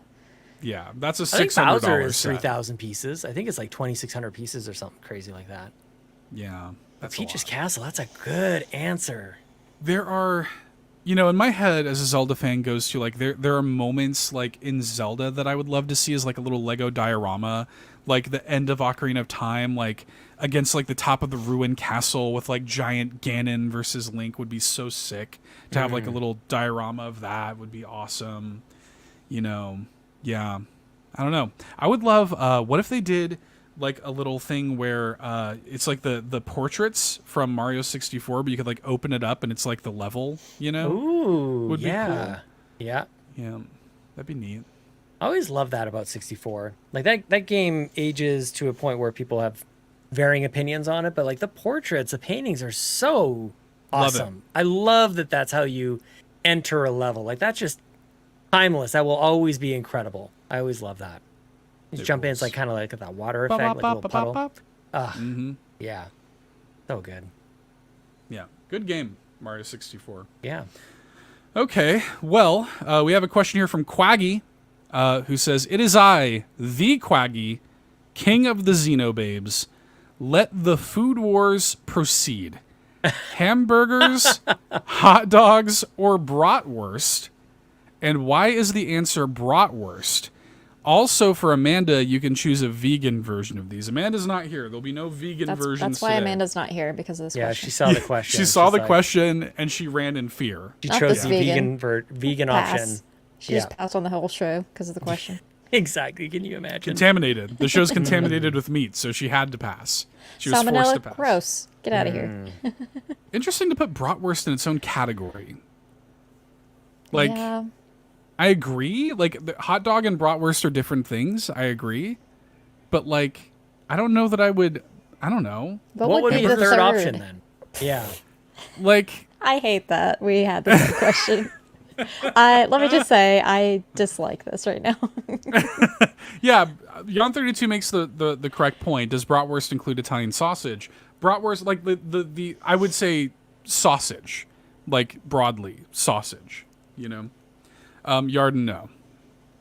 Yeah, that's a I think $600 Bowser is set. 3,000 pieces. I think it's like 2,600 pieces or something crazy like that. Yeah, that's Peach's a lot. Castle, that's a good answer. There are, in my head as a Zelda fan goes to like there are moments like in Zelda that I would love to see as like a little Lego diorama, like the end of Ocarina of Time, like against like the top of the ruined castle with like giant Ganon versus Link would be so sick. To have like a little diorama of that would be awesome. Yeah. I don't know. I would love. What if they did like a little thing where it's like the portraits from Mario 64, but you could like open it up and it's like the level. You know? Ooh, would be cool. Yeah. Yeah, that'd be neat. I always love that about 64. Like that game ages to a point where people have varying opinions on it, but like the portraits, the paintings are so awesome. I love that that's how you enter a level. Like that's just timeless. That will always be incredible. I always love that. You jump in, it's like kind of like that water effect, like a little puddle. Yeah. So good. Yeah, good game, Mario 64. Yeah. Okay, well, we have a question here from Quaggy, who says, "It is I, the Quaggy, king of the Xenobabes. Let the food wars proceed. Hamburgers, hot dogs, or bratwurst? And why is the answer bratwurst? Also, for Amanda, you can choose a vegan version of these. Amanda's not here. There'll be no vegan versions That's why today. Amanda's not here, because of this question. Yeah, she saw the question. She saw the question, and she ran in fear. She Not chose this the vegan Pass. option. She just passed on the whole show because of the question. Exactly. Can you imagine? Contaminated. The show's contaminated with meat, so she had to pass. She was forced to Salmonella, pass. gross. Get out of here. Interesting to put bratwurst in its own category. Like, yeah. I agree. Like, the hot dog and bratwurst are different things. I agree. But, like, I don't know that I would... I don't know. What would be the third option, then? Yeah. Like... I hate that we had this question. Let me just say, I dislike this right now. Yeah, Jan32 makes the correct point. Does bratwurst include Italian sausage? Bratwurst, like, the I would say sausage. Like, broadly, sausage. You know? Yarden, no.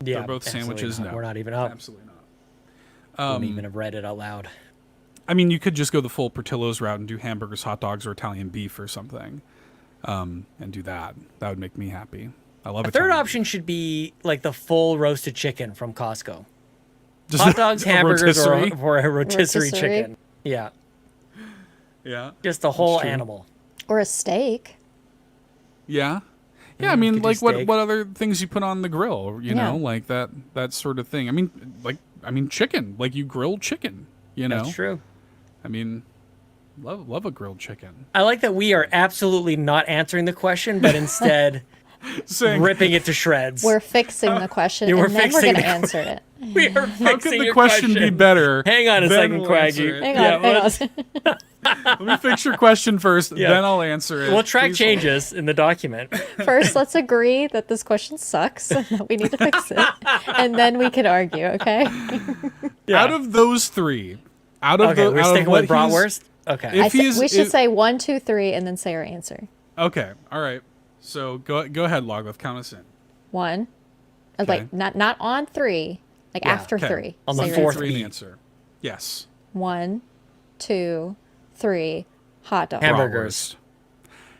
Yeah, They're both sandwiches, not. no. We're not even up. Absolutely not. Wouldn't even have read it out loud. I mean, you could just go the full Portillo's route and do hamburgers, hot dogs, or Italian beef or something, and do that. That would make me happy. I love it. Third option should be like the full roasted chicken from Costco. Just Hot dogs, hamburgers, or a rotisserie Rotisserie. chicken. Yeah, Yeah. just the whole true. animal. Or a steak. Yeah. Yeah, I mean, could do like steak. what other things you put on the grill, you Yeah. know, like that sort of thing. I mean, chicken, like you grill chicken, you know. That's true. I mean, love a grilled chicken. I like that we are absolutely not answering the question, but instead Saying, ripping it to shreds. We're fixing the question, Yeah, we're and then we're fixing going to the answer it. We are how fixing could the your question be better? Hang on a Then second, we'll answer Quaggy. it. Hang Yeah, on, hang on. Let me fix your question first, Yeah. then I'll answer it. We'll track Please changes in the document. First, let's agree that this question sucks and that we need to fix it. And then we can argue, okay? Yeah. Out of those three, out of Okay, the we're out of sticking what with bratwurst. Okay. If he's- We should if- say 1, 2, 3, and then say our answer. Okay, all right. So go ahead, Logwith, count us in. 1. Okay. Like, not on 3. Like, Yeah, after okay. 3. On the Say your fourth answer. Three beat. answer. Yes. 1, 2, 3. Hot dog. Hamburgers.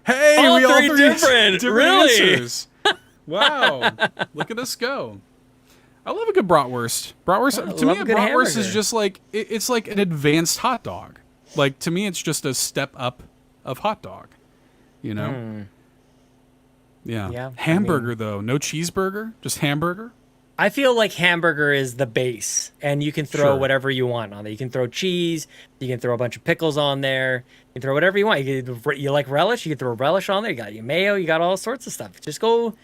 Bratwurst. Hey, All we all three three different, really? answers. Wow, look at us go. I love a good bratwurst. Bratwurst to me, love a a good bratwurst is hamburger. just like it's like an advanced hot dog. Like to me, it's just a step up of hot dog. You know. Yeah. Yeah, I Hamburger though, no cheeseburger, just hamburger. I feel like hamburger is the base, and you can throw Sure. whatever you want on there. You can throw cheese, you can throw a bunch of pickles on there, you can throw whatever you want. You like relish, you can throw relish on there. You got your mayo, you got all sorts of stuff. Just throw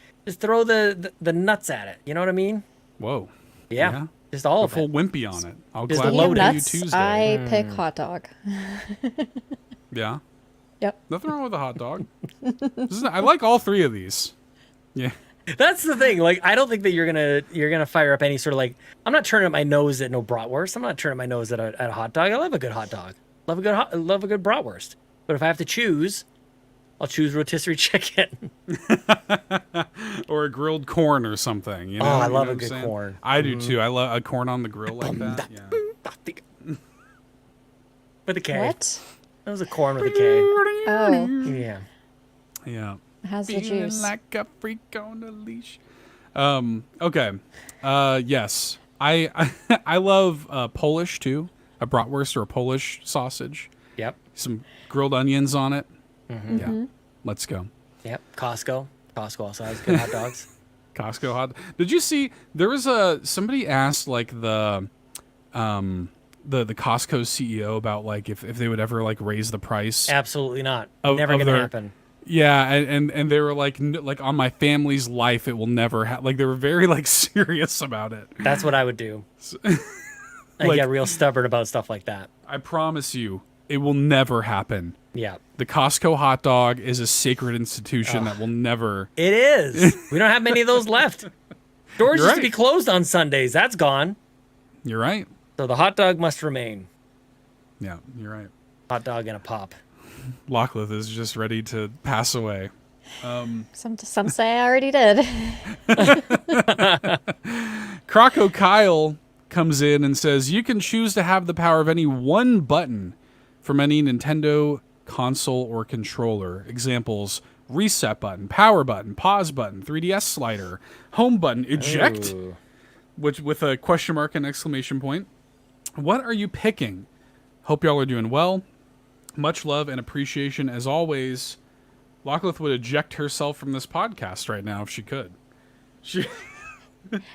the nuts at it. You know what I mean? Whoa. Yeah, just all A of full it. wimpy on it. I'll Just gladly load pay it. you Nuts, Tuesday. I pick hot dog. Yeah. Yep. Nothing wrong with a hot dog. I like all three of these. Yeah. That's the thing. Like, I don't think that you're gonna fire up any sort of like. I'm not turning up my nose at no bratwurst. I'm not turning up my nose at a hot dog. I love a good hot dog. Love a good bratwurst. But if I have to choose, I'll choose rotisserie chicken. Or a grilled corn or something. You know? Oh, I You love know a what good I'm saying? corn. I do too. I love a corn on the grill like that. Yeah. With a K. What? That was a corn with a K. Oh, Yeah. Yeah. it has the Feeling juice. like a freak on a leash. Okay. Yes. I love Polish too. A bratwurst or a Polish sausage. Yep. Some grilled onions on it. Mm-hmm. Yeah. Let's go. Yep. Costco. Costco also has good hot dogs. Costco hot. Did you see there was somebody asked like the Costco CEO about like if they would ever like raise the price? Absolutely not. Of- Never of gonna their- happen. Yeah, and they were like on my family's life it will never like they were very like serious about it. That's what I would do. I Like- get real stubborn about stuff like that. I promise you, it will never happen. Yeah. The Costco hot dog is a sacred institution that will never. It is. We don't have many of those left. Doors You're used to be right. closed on Sundays. That's gone. You're right. So the hot dog must remain. Yeah, you're right. Hot dog and a pop. Lockleth is just ready to pass away. Some say I already did. Croco Kyle comes in and says, you can choose to have the power of any one button from any Nintendo console or controller. Examples, reset button, power button, pause button, 3DS slider, home button, eject, Ooh. which with a question mark and exclamation point. What are you picking? Hope y'all are doing well. Much love and appreciation as always. Lockleth would eject herself from this podcast right now if she could. She...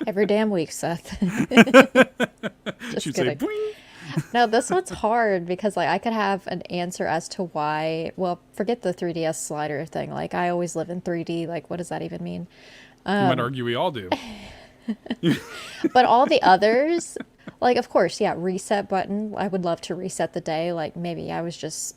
Every damn week, Seth. Just She'd kidding. say, "Boing." No, this one's hard because like I could have an answer as to why. Well, forget the 3DS slider thing. Like I always live in 3D. Like what does that even mean? You might argue we all do. But all the others, like of course, yeah, reset button. I would love to reset the day. Like maybe I was just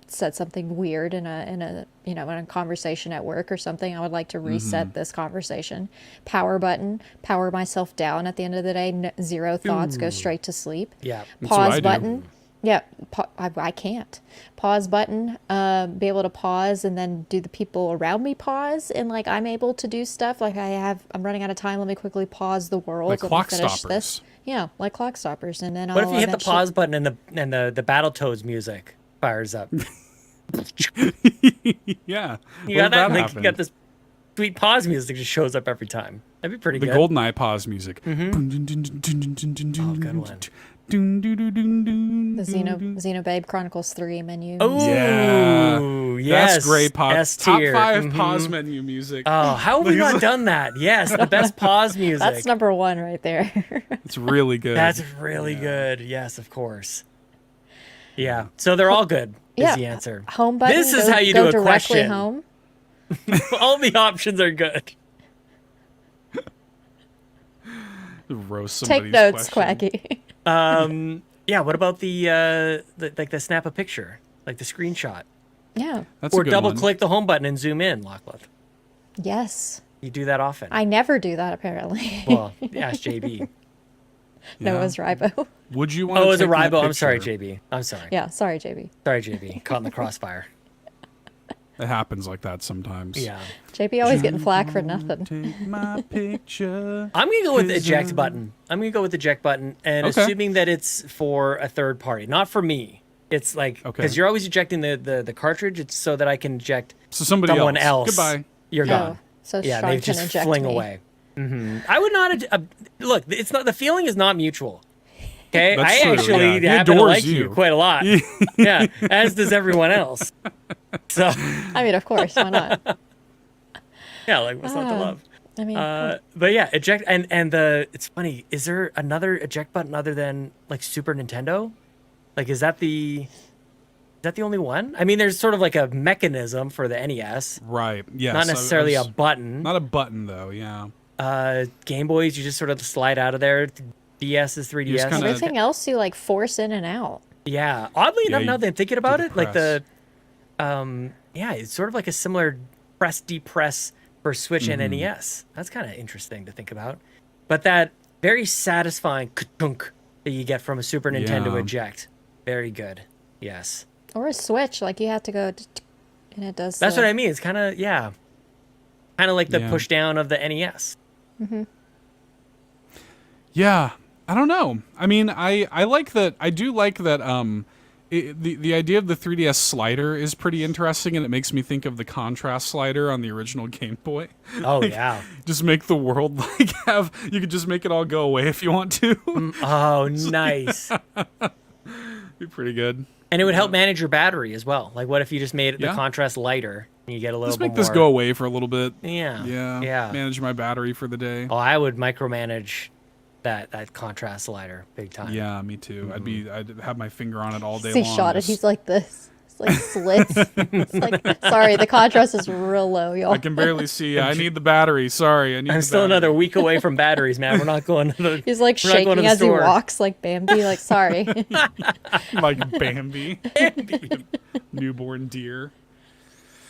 said something weird in a in a conversation at work or something. I would like to reset this conversation. Power button, power myself down at the end of the day. Zero thoughts, go straight to sleep. Yeah. That's what I Pause do. button. Yeah, I can't. Pause button, be able to pause and then do the people around me pause. And like, I'm able to do stuff like I'm running out of time. Let me quickly pause the world. Like Let me clock finish stoppers. this. Yeah, like clock stoppers. And then What if I'll you hit the eventually- pause button and the Battletoads music fires up? Yeah. You What if got that? Like, you happened? got this sweet pause music just shows up every time. That'd be pretty The good. GoldenEye pause music. Oh, good one. The Xenobabe Chronicles 3 menu. Oh, Yeah. yes. That's great pause. S Top tier. 5 pause menu music. Oh, how have we not done that? Yes, the best pause music. That's number one right there. It's really good. That's really good. Yes, of course. Yeah. So they're all good. Is Yeah. the answer. Home button. This is go- how you go do a directly question. home. All the options are good. Roast somebody's Take notes, question. Quacky. Yeah. What about the snap a picture, like the screenshot, Yeah. That's or a good double one. click the home button and zoom in, Lockleth? Yes. You do that often. I never do that apparently. Well, ask JB. No, it Yeah. was Ribo. Would you want Oh, to it was a take that Ribo. I'm sorry, picture? JB. I'm sorry. Yeah, sorry, JB. Sorry, JB. Caught in the crossfire. It happens like that sometimes. Yeah. JB always getting flack for nothing. Take my picture. I'm gonna go with Cause, eject button. I'm gonna go with eject button, and Okay. assuming that it's for a third party, not for me. It's like Okay. because you're always ejecting the cartridge. It's so that I can eject So somebody someone else. else. Goodbye. You're Oh, gone. so Yeah, Sean they can just inject fling me. away. I would not look. It's not the feeling is not mutual. Okay, That's I true, actually yeah. He happen to adores like you. you quite a lot. Yeah, as does everyone else. So I mean, of course, why not? yeah, like what's not to Ah. love? I mean, But yeah, eject and the it's funny. Is there another eject button other than like Super Nintendo? Like, is that the only one? I mean, there's sort of like a mechanism for the NES, Right. Yes. not necessarily I a was- button. Not a button though. Yeah. Game Boys, you just sort of slide out of there. DS is 3DS. just kinda- everything else you like force in and out. Yeah, oddly enough, you now that I'm thinking about do it, the like yeah, it's sort of like a similar press depress for Switch and NES. That's kind of interesting to think about. But that very satisfying ka-dunk that you get from a Super Nintendo Yeah. eject, very good. Yes, Or a Switch, like you have to go and it does. that's what I mean. It's kind of like the Yeah. push down of the NES. Yeah, I don't know. I mean, I like that. I do like that. The idea of the 3DS slider is pretty interesting, and it makes me think of the contrast slider on the original Game Boy. Oh yeah. Just make the world like have. You could just make it all go away if you want to. Oh, nice. Be pretty good. And it would help manage your battery as well. Like, what if you just made the Yeah. contrast lighter? You get a little Just bit make this more. go away for a little bit. Yeah. Yeah. Manage my battery for the day. Oh, I would micromanage that contrast slider big time. Yeah, me too. I'd have my finger on it all day He long. shot it. He's like this. It's like slits. It's like, sorry, the contrast is real low, y'all. I can barely see. I need the battery. Sorry, I'm still another week away from batteries, man. We're not going to the. He's like shaking as he walks, like Bambi. Like, sorry. Like Bambi. Newborn deer.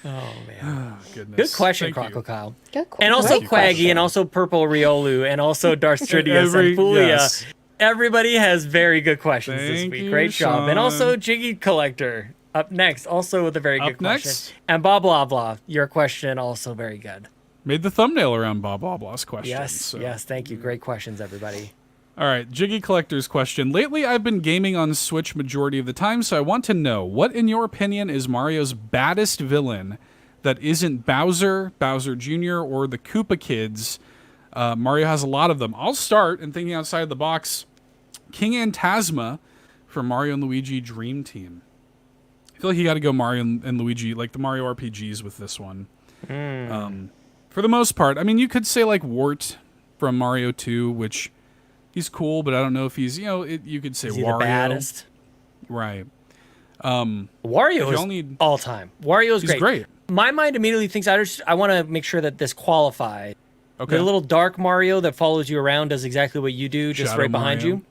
Oh man. Oh, goodness. Good question, Thank you. Crocokyle. Good question. And also Great Quaggy, question. and also Purple Riolu, and also Darstridius and Fulia. Yes. Everybody has very good questions this Thank week. you, Great job. And also Sean. Jiggy Collector up next, also with a very good Up next? question. And BobLoblaw, your question also very good. Made the thumbnail around BobLoblaw's question. Yes, so. yes, thank you. Great questions, everybody. All right, Jiggy Collector's question. Lately, I've been gaming on Switch majority of the time, so I want to know, what, in your opinion, is Mario's baddest villain that isn't Bowser, Bowser Jr., or the Koopa Kids? Mario has a lot of them. I'll start, and thinking outside the box, King Antasma from Mario and Luigi Dream Team. I feel like you got to go Mario and Luigi, like the Mario RPGs with this one. For the most part. I mean, you could say like Wart from Mario 2, which he's cool, but I don't know if he's, you could say Is he Wario. the baddest? Right. Wario is all time. Wario's He's great. My mind immediately thinks I want to make sure that this qualifies. Okay. The little dark Mario that follows you around does exactly what you do, just Shadow right behind Mario. you.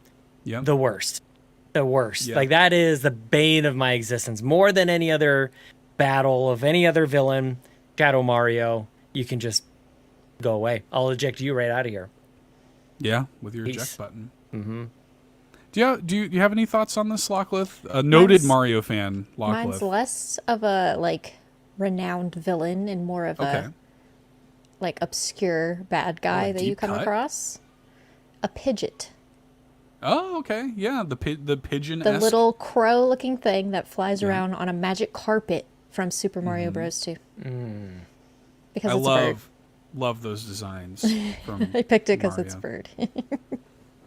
Yeah. The worst. The worst. Yeah. Like, that is the bane of my existence. More than any other battle of any other villain, Shadow Mario, you can just go away. I'll eject you right out of here. Yeah, with your Peace. eject button. Mm-hmm. Do you have any thoughts on this, Locklith? A noted Mario fan, Locklith. Mine's less of a, like, renowned villain and more of a, like, obscure bad guy that you come across. A Pidgeot. Oh, okay. Yeah, the pigeon. The little crow-looking thing that flies around on a magic carpet from Super Mario Bros. 2. Because it's a bird. Love those designs. From I picked it because it's a bird.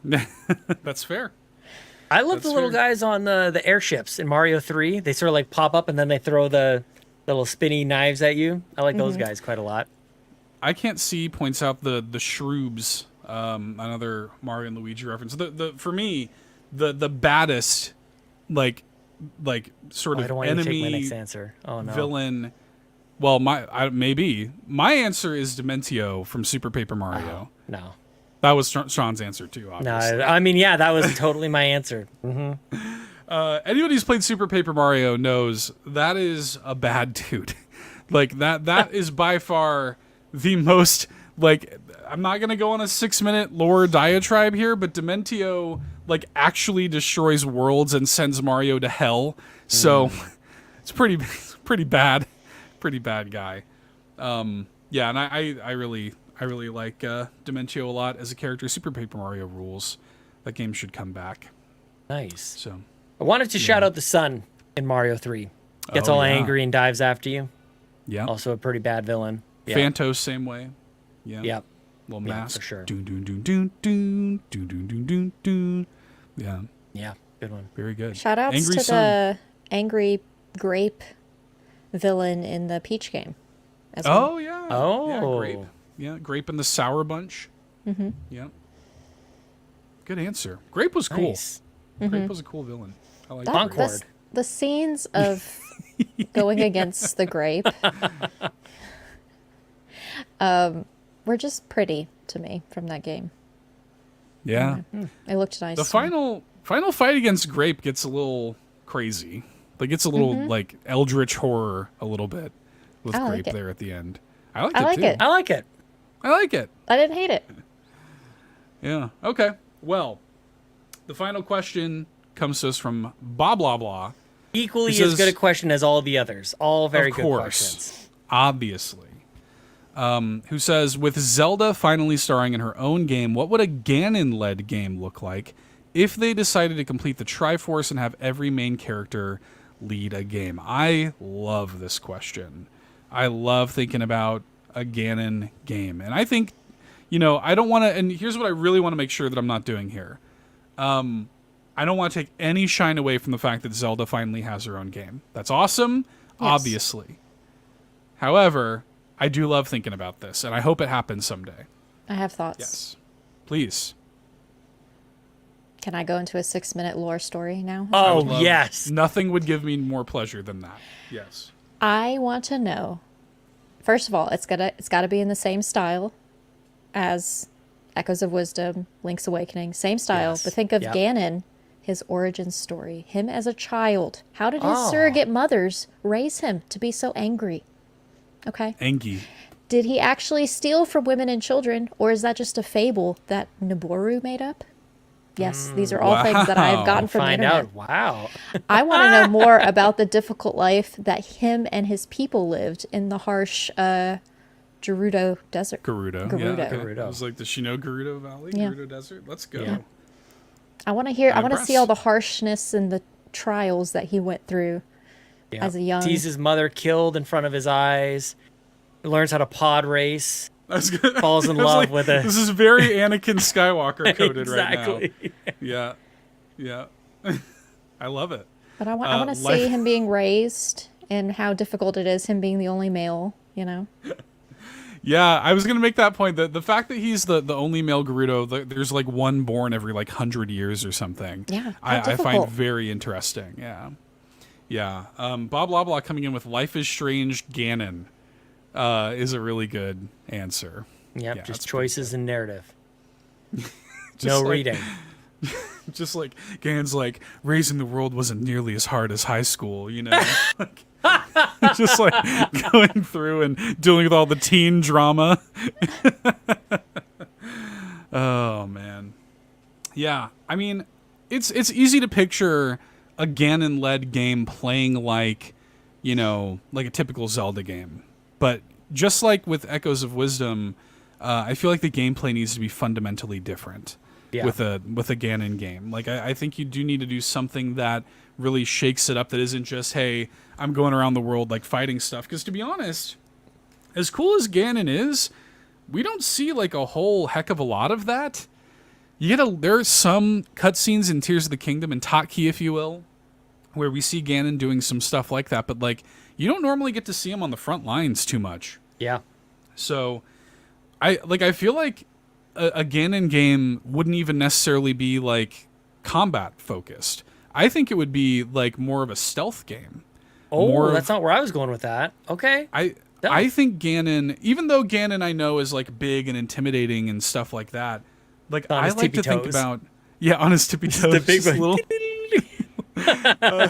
That's fair. I love the little guys on the airships in Mario 3. They sort of like pop up and then they throw the little spinny knives at you. I like those guys quite a lot. I Can't See points out the Shroobs, another Mario and Luigi reference. For me, the baddest, like sort of I don't want you to take my enemy next answer. Oh no. villain. Well, my answer is Dementio from Super Paper Mario. No. That was Sean's answer too, obviously. No, I mean, yeah, that was totally my answer. Anybody who's played Super Paper Mario knows that is a bad dude. Like that is by far the most, like, I'm not going to go on a 6-minute lore diatribe here, but Dementio like actually destroys worlds and sends Mario to hell. So it's pretty bad. Pretty bad guy. Yeah, and I really like Dementio a lot as a character. Super Paper Mario rules. That game should come back. Nice. So I wanted to shout out the sun in Mario 3. Gets all angry and dives after you. Yeah. Also a pretty bad villain. Yeah. Phantos, same way. Yeah. Yep. Little mask. for sure. Doon, doon, doon, doon, doon, doon, doon, doon, doon, doon. Yeah. Yeah, good one. Very good. Shout outs Angry to Sun. the angry grape villain in the Peach game. As well. Oh yeah. Oh. Yeah, grape. Yeah, grape and the sour bunch. Mm-hmm. Yeah. Good answer. Grape was cool. Nice. Grape was a cool villain. I like That- Grape. Concord. the scenes of going against the grape were just pretty to me from that game. Yeah. It looked nice. The final fight against Grape gets a little crazy. Like it's a little like eldritch horror a little bit with I like Grape it. there at the end. I like I it like too. it. I like it. I like it. I didn't hate it. Yeah. Okay. Well, the final question comes to us from BobLoblaw. Equally He as says- good a question as all the others. All very Of good course. questions. Obviously. Who says, with Zelda finally starring in her own game, what would a Ganon-led game look like if they decided to complete the Triforce and have every main character lead a game? I love this question. I love thinking about a Ganon game. And I think, I don't want to, and here's what I really want to make sure that I'm not doing here. I don't want to take any shine away from the fact that Zelda finally has her own game. That's awesome, obviously. However, I do love thinking about this, and I hope it happens someday. I have thoughts. Yes. Please. Can I go into a 6-minute lore story now? Oh, yes. Nothing would give me more pleasure than that. Yes. I want to know. First of all, it's got to be in the same style as Echoes of Wisdom, Link's Awakening, same style. Yes. But think of Ganon, his origin story, him as a child. How did his surrogate mothers raise him to be so angry? Okay. Angie. Did he actually steal from women and children, or is that just a fable that Noboru made up? Yes, these are all things that I have gotten from the internet. Out. Wow. I want to know more about the difficult life that him and his people lived in the harsh Gerudo Desert. Gerudo. Yeah. Gerudo. It was like the Shino Gerudo Valley, Gerudo Desert. Let's go. Yeah. I want to hear. I want to see all the harshness and the trials that he went through as a young. Sees his mother killed in front of his eyes. Learns how to pod race. Falls in love with it. This is very Anakin Skywalker coded exactly. right now. Yeah. I love it. But I want to see him being raised and how difficult it is, him being the only male, you know? Yeah, I was going to make that point. The fact that he's the only male Gerudo, there's like one born every like 100 years or something. Yeah, I find very interesting. Yeah. Yeah. BobLoblaw coming in with Life is Strange Ganon. Is a really good answer. Yep, yeah, just choices and narrative. No reading. Just like Ganon's like, raising the world wasn't nearly as hard as high school, you know? Just like going through and dealing with all the teen drama. Oh, man. Yeah, I mean, it's easy to picture a Ganon-led game playing like, you know, like a typical Zelda game. But just like with Echoes of Wisdom, I feel like the gameplay needs to be fundamentally different with a Ganon game. Like I think you do need to do something that really shakes it up. That isn't just, hey, I'm going around the world like fighting stuff. Because to be honest, as cool as Ganon is, we don't see like a whole heck of a lot of that. There's some cutscenes in Tears of the Kingdom and Hotkey, if you will, where we see Ganon doing some stuff like that. But like, you don't normally get to see him on the front lines too much. Yeah. So, I feel like a Ganon game wouldn't even necessarily be like combat focused. I think it would be like more of a stealth game. Oh, that's not where I was going with that. Okay. I think Ganon, even though Ganon I know is like big and intimidating and stuff like that, like I like to think about on his tippy toes, the big little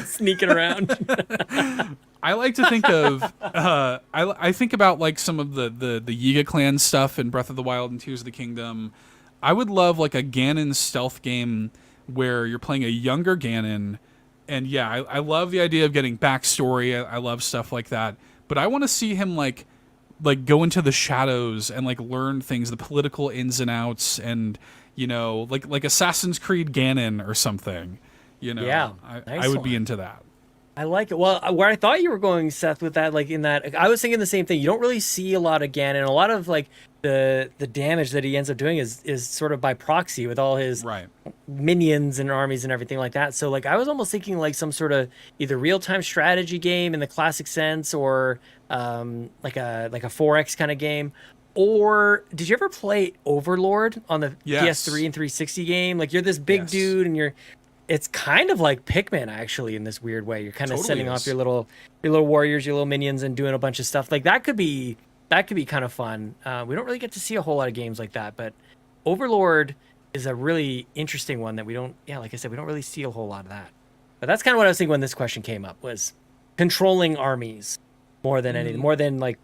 sneaking around. I like to think of I think about like some of the Yiga clan stuff in Breath of the Wild and Tears of the Kingdom. I would love like a Ganon stealth game where you're playing a younger Ganon, and I love the idea of getting backstory. I love stuff like that, but I want to see him like go into the shadows and like learn things, the political ins and outs, and you know, like Assassin's Creed Ganon or something. You know, I would be into that. I like it. Well, where I thought you were going, Seth, with that, like in that, I was thinking the same thing. You don't really see a lot of Ganon. A lot of like the damage that he ends up doing is sort of by proxy with all his minions and armies and everything like that. So like I was almost thinking like some sort of either real-time strategy game in the classic sense, or like a 4X kind of game. Or did you ever play Overlord on the PS3 and 360 game? Like you're this big dude and it's kind of like Pikmin, actually, in this weird way. You're kind of sending off your little warriors, your little minions, and doing a bunch of stuff. Like that could be kind of fun. We don't really get to see a whole lot of games like that, but Overlord is a really interesting one that we don't. Yeah, like I said, we don't really see a whole lot of that. But that's kind of what I was thinking when this question came up, was controlling armies more than anything, more than like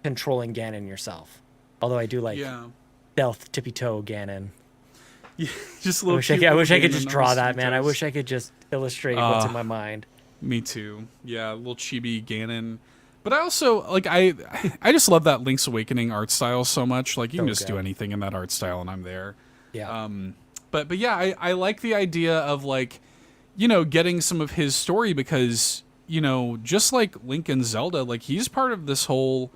controlling Ganon yourself. Although I do like stealth tippy toe Ganon. Yeah, just a I little wish I could just draw that, man. I wish I could just illustrate what's in my mind. Me too. Yeah, a little chibi Ganon. But I also like I just love that Link's Awakening art style so much. Like you can just do anything in that art style and I'm there. Yeah. But yeah, I like the idea of like, you know, getting some of his story, because, you know, just like Link and Zelda, like he's part of this whole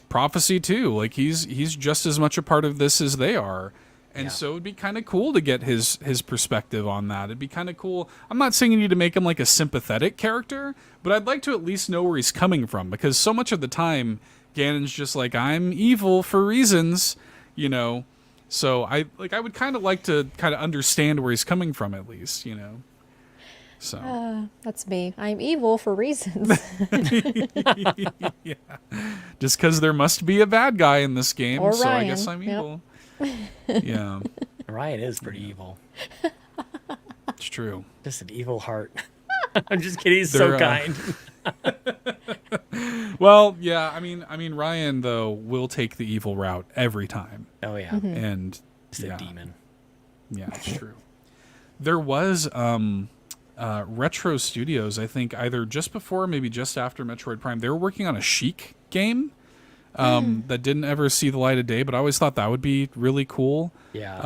prophecy too. Like he's just as much a part of this as they are. And so it'd be kind of cool to get his perspective on that. It'd be kind of cool. I'm not saying you need to make him like a sympathetic character, but I'd like to at least know where he's coming from, because so much of the time Ganon's just like, I'm evil for reasons, you know. So I would kind of like to kind of understand where he's coming from at least, you know. So That's me. I'm evil for reasons. yeah. Just because there must be a bad guy in this game, Or so I Ryan. guess I'm Yep. evil. Yeah, Ryan is pretty evil. it's true. Just an evil heart. I'm just kidding. He's so They're, kind. Well, yeah. I mean, Ryan though will take the evil route every time, Oh yeah, and just a demon. Yeah, it's true. There was Retro Studios, I think, either just before or maybe just after Metroid Prime. They were working on a Sheik game that didn't ever see the light of day, but I always thought that would be really cool. Yeah.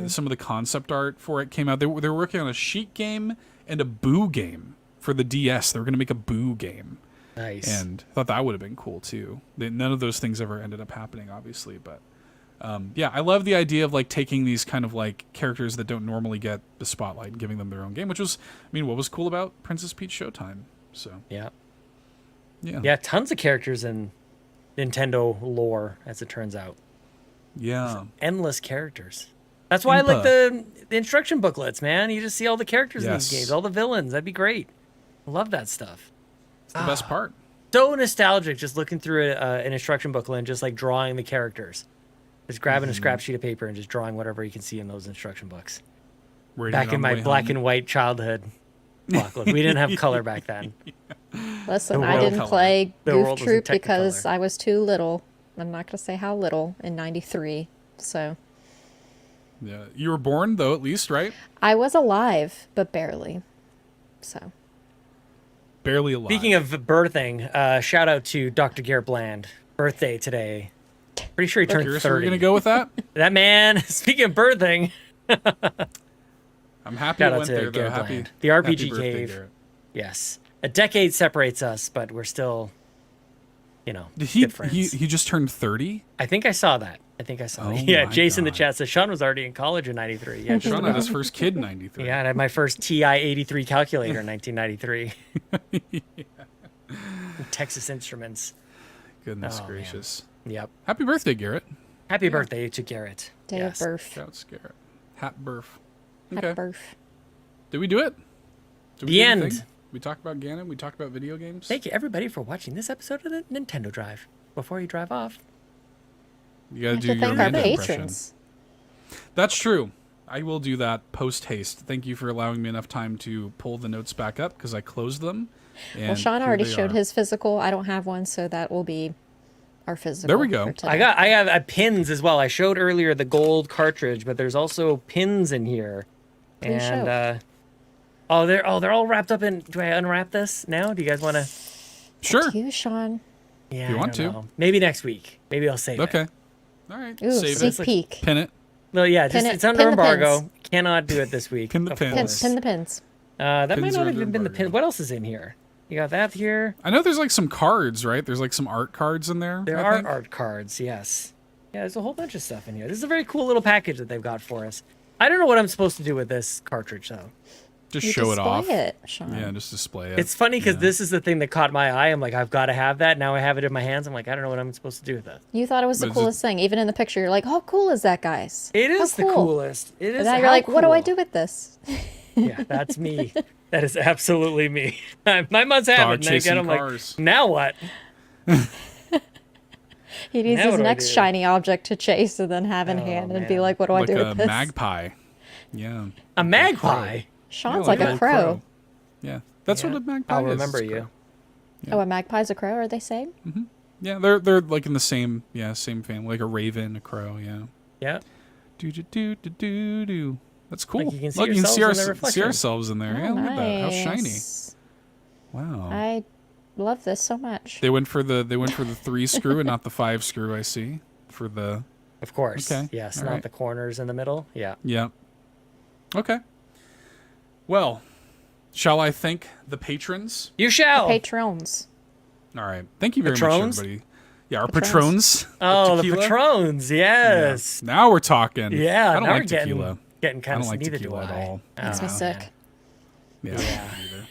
Some of the concept art for it came out. They were working on a Sheik game and a Boo game for the DS. They were going to make a Boo game. Nice. And I thought that would have been cool, too. None of those things ever ended up happening, obviously, but... yeah, I love the idea of like taking these kind of like characters that don't normally get the spotlight and giving them their own game, which was, I mean, what was cool about Princess Peach Showtime. So yeah. yeah, Tons of characters in Nintendo lore, as it turns out. yeah, Endless characters. That's why I like the instruction booklets, man. You just see all the characters in these Yes. games, all the villains. That'd be great. I love that stuff. it's the best part. So nostalgic, just looking through an instruction booklet and just like drawing the characters. Just grabbing a scrap sheet of paper and just drawing whatever you can see in those instruction books. Reading Back it in on the my way black home. and white childhood. Fuck, look, we didn't have color back then. Listen, The I world didn't color. play The Goof world was in Troop because Technicolor. I was too little. I'm not going to say how little in 93. So Yeah, you were born though, at least, right? I was alive, but barely. So Barely alive. Speaking of birthing, shout out to Dr. Garrett Bland. Birthday today. Pretty sure he turned Curious 30. where we're gonna go with that. That man, speaking of birthing, I'm happy shout it out went to there though. Garrett Happy, Bland. The happy RPG birthday, cave. Garrett. Yes. A decade separates us, but we're still, you know, Did he, good friends. he just turned 30? I think I saw that. Oh Yeah, my Jason in the God. chat says Sean was already in college in 93. Yeah, just Sean had about. his first kid in 93. Yeah, I had my first TI-83 calculator in 1993. Texas Instruments. Goodness Oh, man. gracious. Yep. Happy birthday, Garrett. Happy birthday to Garrett. day Yes. of birth. Shouts, Garrett. Happy birth. Happy Okay. birth. Did we do it? Did we The do end. thing? We talked about Ganon. We talked about video games. Thank you, everybody, for watching this episode of the Nintendo Drive. Before you drive off, You gotta I have do to your thank our Amanda impression. patrons. That's true. I will do that post haste. Thank you for allowing me enough time to pull the notes back up because I closed them. Well, and Sean here already they showed are. his physical. I don't have one, so that will be our physical. There we go. for today. I have pins as well. I showed earlier the gold cartridge, but there's also pins in here. Please show. And they're all wrapped up in. Do I unwrap this now? Do you guys want to? Sure. You, Sean. Yeah, you I want don't to. know. Maybe next week. Maybe I'll save it. Okay. All right. Ooh, Save sneak it. peek. Pin it. No, yeah, Pin just it- it's under pin the embargo. pins. Cannot do it this week. Pin the of pins. Pin, course. pin the pins. That might Pins not are have under even been the embargo. pin. What else is in here? You got that here. I know there's like some cards, right? There's like some art cards in there. There I are think. art cards, yes. Yeah, there's a whole bunch of stuff in here. This is a very cool little package that they've got for us. I don't know what I'm supposed to do with this cartridge, though. Just You show it display off. it, Sean. Yeah, just display it. It's funny because Yeah. this is the thing that caught my eye. I'm like, I've got to have that. Now I have it in my hands. I'm like, I don't know what I'm supposed to do with that. You thought it was the But is coolest thing. Even in the picture, you're like, how cool is that, guys? It How is the cool. coolest. It is. And now you're how like, what do I cool. do with this? Yeah, that's me. That is absolutely me. My months have Dog it. And then chasing again, I'm cars. like, now what? He needs Now his what do I next do? shiny object to chase and then have in Oh, hand and be man. like, what do I like do a with this? magpie. Yeah. A magpie. Sean's Yeah, like a little crow. Yeah. That's Yeah. what a magpie I'll is. remember It's a you. crow. Oh, a magpie's a crow, are they same? Yeah, they're like in the same same family, like a raven, a crow. Yeah. Yeah. Do do do do do do. That's cool. Like you can see Look, you can see, yourselves in the see reflection. ourselves in there. Oh, Yeah, look at that. How shiny. nice. Wow. I love this so much. They went for the 3 screw and not the 5 screw. I see. For the Of course. Okay, Yes, all not right. the corners in the middle. Yeah. yeah. Okay. Well, shall I thank the patrons? You shall. Patrons. All right. Thank you very Patrons? much, everybody. Yeah, our Patrons. patrons. Oh, the Tequila. Patrons. Yes. Yeah. Now we're talking. Yeah. I don't now like we're getting, tequila. getting I kind don't of like neither tequila do at I. all. Makes me Oh, sick. man. Yeah. Yeah. me neither.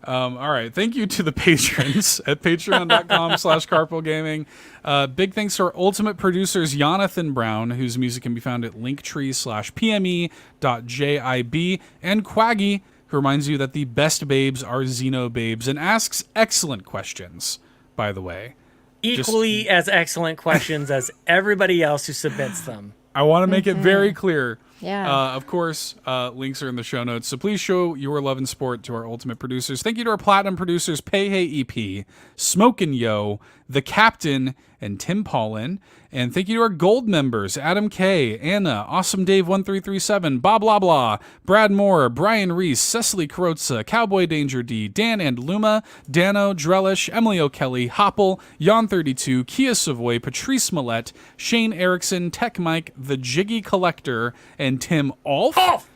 All right. Thank you to the patrons at patreon.com/carpoolgaming. Big thanks to our ultimate producers, Jonathan Brown, whose music can be found at linktree/pme.jib, and Quaggy, who reminds you that the best babes are Xenobabes and asks excellent questions, by the way. Equally as excellent questions as everybody else who submits them. I want to make it very clear. Yeah. Of course, links are in the show notes. So please show your love and support to our ultimate producers. Thank you to our platinum producers, Peje EP, Smokin Joe, The Captain, and Tim Paullin. And thank you to our gold members, Adam K, Anna, Awesome Dave 1337, BobLoblaw, Brad Moore, Brian Reese, Cecily Carrozza, CowboyDangerD, Dan and Luma, Dannohh, Drellesh, Emily O'Kelly, Hoppel, Jan32, Kia Savoy, Patrice Mallette, Shane Erickson, Tech Mike, The Jiggy Collector, and Tim Alf.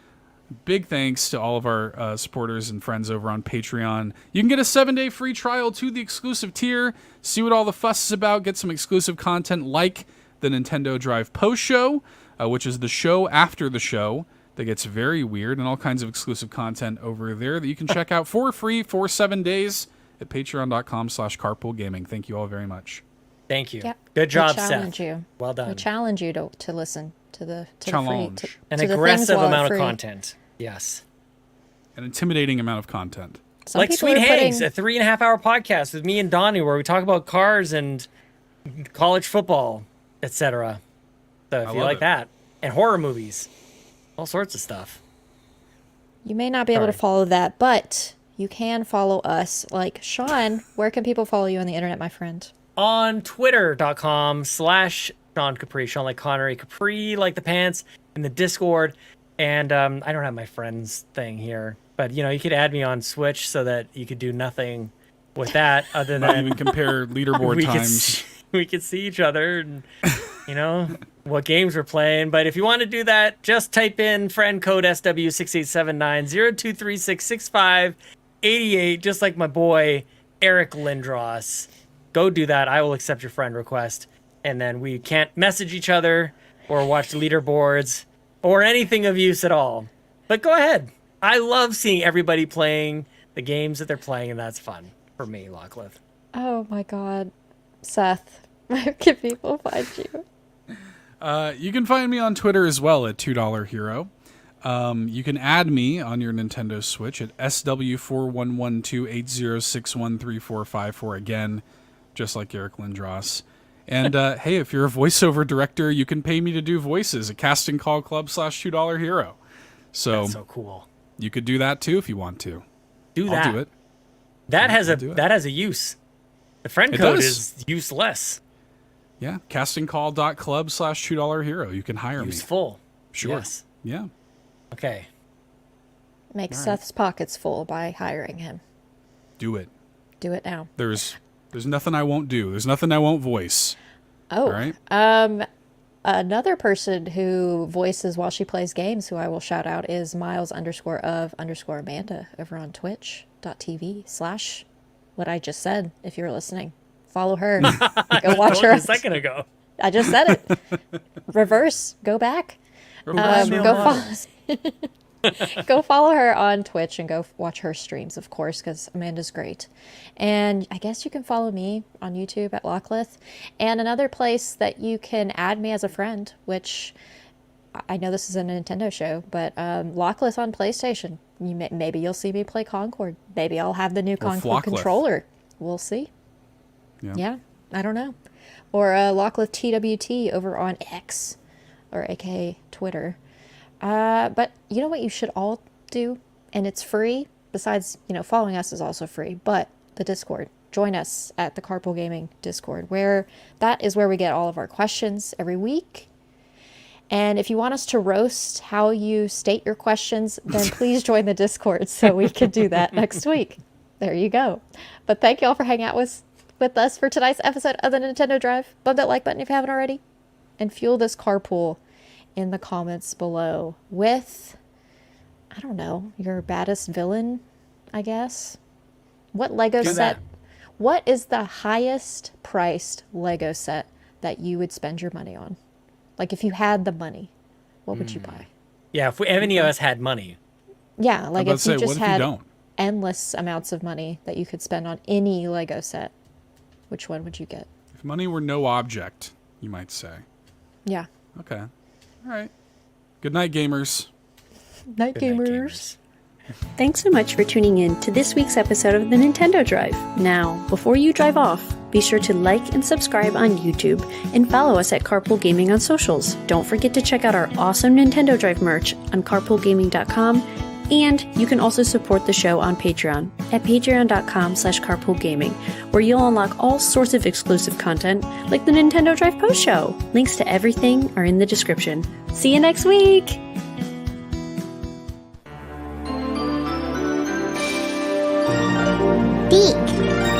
Big thanks to all of our supporters and friends over on Patreon. You can get a 7-day free trial to the exclusive tier, see what all the fuss is about, get some exclusive content like the Nintendo Drive post show, which is the show after the show that gets very weird, and all kinds of exclusive content over there that you can check out for free for 7 days at patreon.com/carpoolgaming. Thank you all very much. Thank you. Yep. Good job, We challenge Seth. you. Well done. We challenge you to listen to the Challenge. free, An to the aggressive things while amount of free. content. Yes. An intimidating amount of content. Some Like people Sweet are Hangs, putting- a 3.5-hour podcast with me and Donnie where we talk about cars and college football, etc. So if you love like it. that. And horror movies. All sorts of stuff. You may not be able to Sorry. follow that, but you can follow us. Like Sean, where can people follow you on the internet, my friend? On twitter.com/Sean Capri, Sean like Connery, Capri like the pants, in the Discord. And I don't have my friends thing here, but you could add me on Switch so that you could do nothing with that other Not than even compare leaderboard we could times. we could see each other and what games we're playing. But if you want to do that, just type in friend code SW687902366588, just like my boy Eric Lindros. Go do that. I will accept your friend request, and then we can't message each other or watch leaderboards or anything of use at all. But go ahead. I love seeing everybody playing the games that they're playing, and that's fun for me, Lockleith. Oh my God, Seth, where can people find you? You can find me on Twitter as well at $2 Hero. You can add me on your Nintendo Switch at SW411280613454 again, just like Eric Lindros. And hey, if you're a voiceover director, you can pay me to do voices at Casting Call Club /$2 Hero. So That's so cool. you could do that too if you want to. Do that. I'll do it. That has I'll do it. that has a use. The friend It code does. is useless. Yeah, castingcall.club /$2 Hero. You can hire me. Useful. Sure. Yes. Yeah. Okay. Make Seth's pockets full by hiring him. Do it. Do it now. There's nothing I won't do. There's nothing I won't voice. Oh, All right. Another person who voices while she plays games, who I will shout out, is Miles_of_Amanda over on twitch.tv/ what I just said, if you're listening. Follow her. Go watch her. A second ago. I just said it. Reverse. Go back. Reverse Male Go model. follow. Go follow her on Twitch and go watch her streams, of course, because Amanda's great. And I guess you can follow me on YouTube at Lockleith. And another place that you can add me as a friend, which I know this is a Nintendo show, but Lockleith on PlayStation. Maybe you'll see me play Concord. Maybe I'll have the new Concord Flocklith. controller. We'll see. Yeah. Yeah, I don't know. Or Lockleith TWT over on X, or aka Twitter. But you know what you should all do? And it's free. Besides, following us is also free. But the Discord. Join us at the Carpool Gaming Discord, where that is where we get all of our questions every week. And if you want us to roast how you state your questions, then please join the Discord so we can do that next week. There you go. But thank you all for hanging out with us for tonight's episode of the Nintendo Drive. Bump that like button if you haven't already. And fuel this carpool in the comments below with, I don't know, your baddest villain, I guess. What Lego set? What is the highest priced Lego set that you would spend your money on? Like if you had the money, what would you buy? Yeah, if any of us had money. Yeah, like I if you was about to say, just what if you had don't? endless amounts of money that you could spend on any Lego set, which one would you get? If money were no object, you might say. Yeah. Okay. All right. Good night, gamers. Night, Good night, gamers. Thanks so much for tuning in to this week's episode of the Nintendo Drive. Now, before you drive off, be sure to like and subscribe on YouTube and follow us at Carpool Gaming on socials. Don't forget to check out our awesome Nintendo Drive merch on carpoolgaming.com, and you can also support the show on Patreon at patreon.com/carpoolgaming, where you'll unlock all sorts of exclusive content like the Nintendo Drive post show. Links to everything are in the description. See you next week! Beak.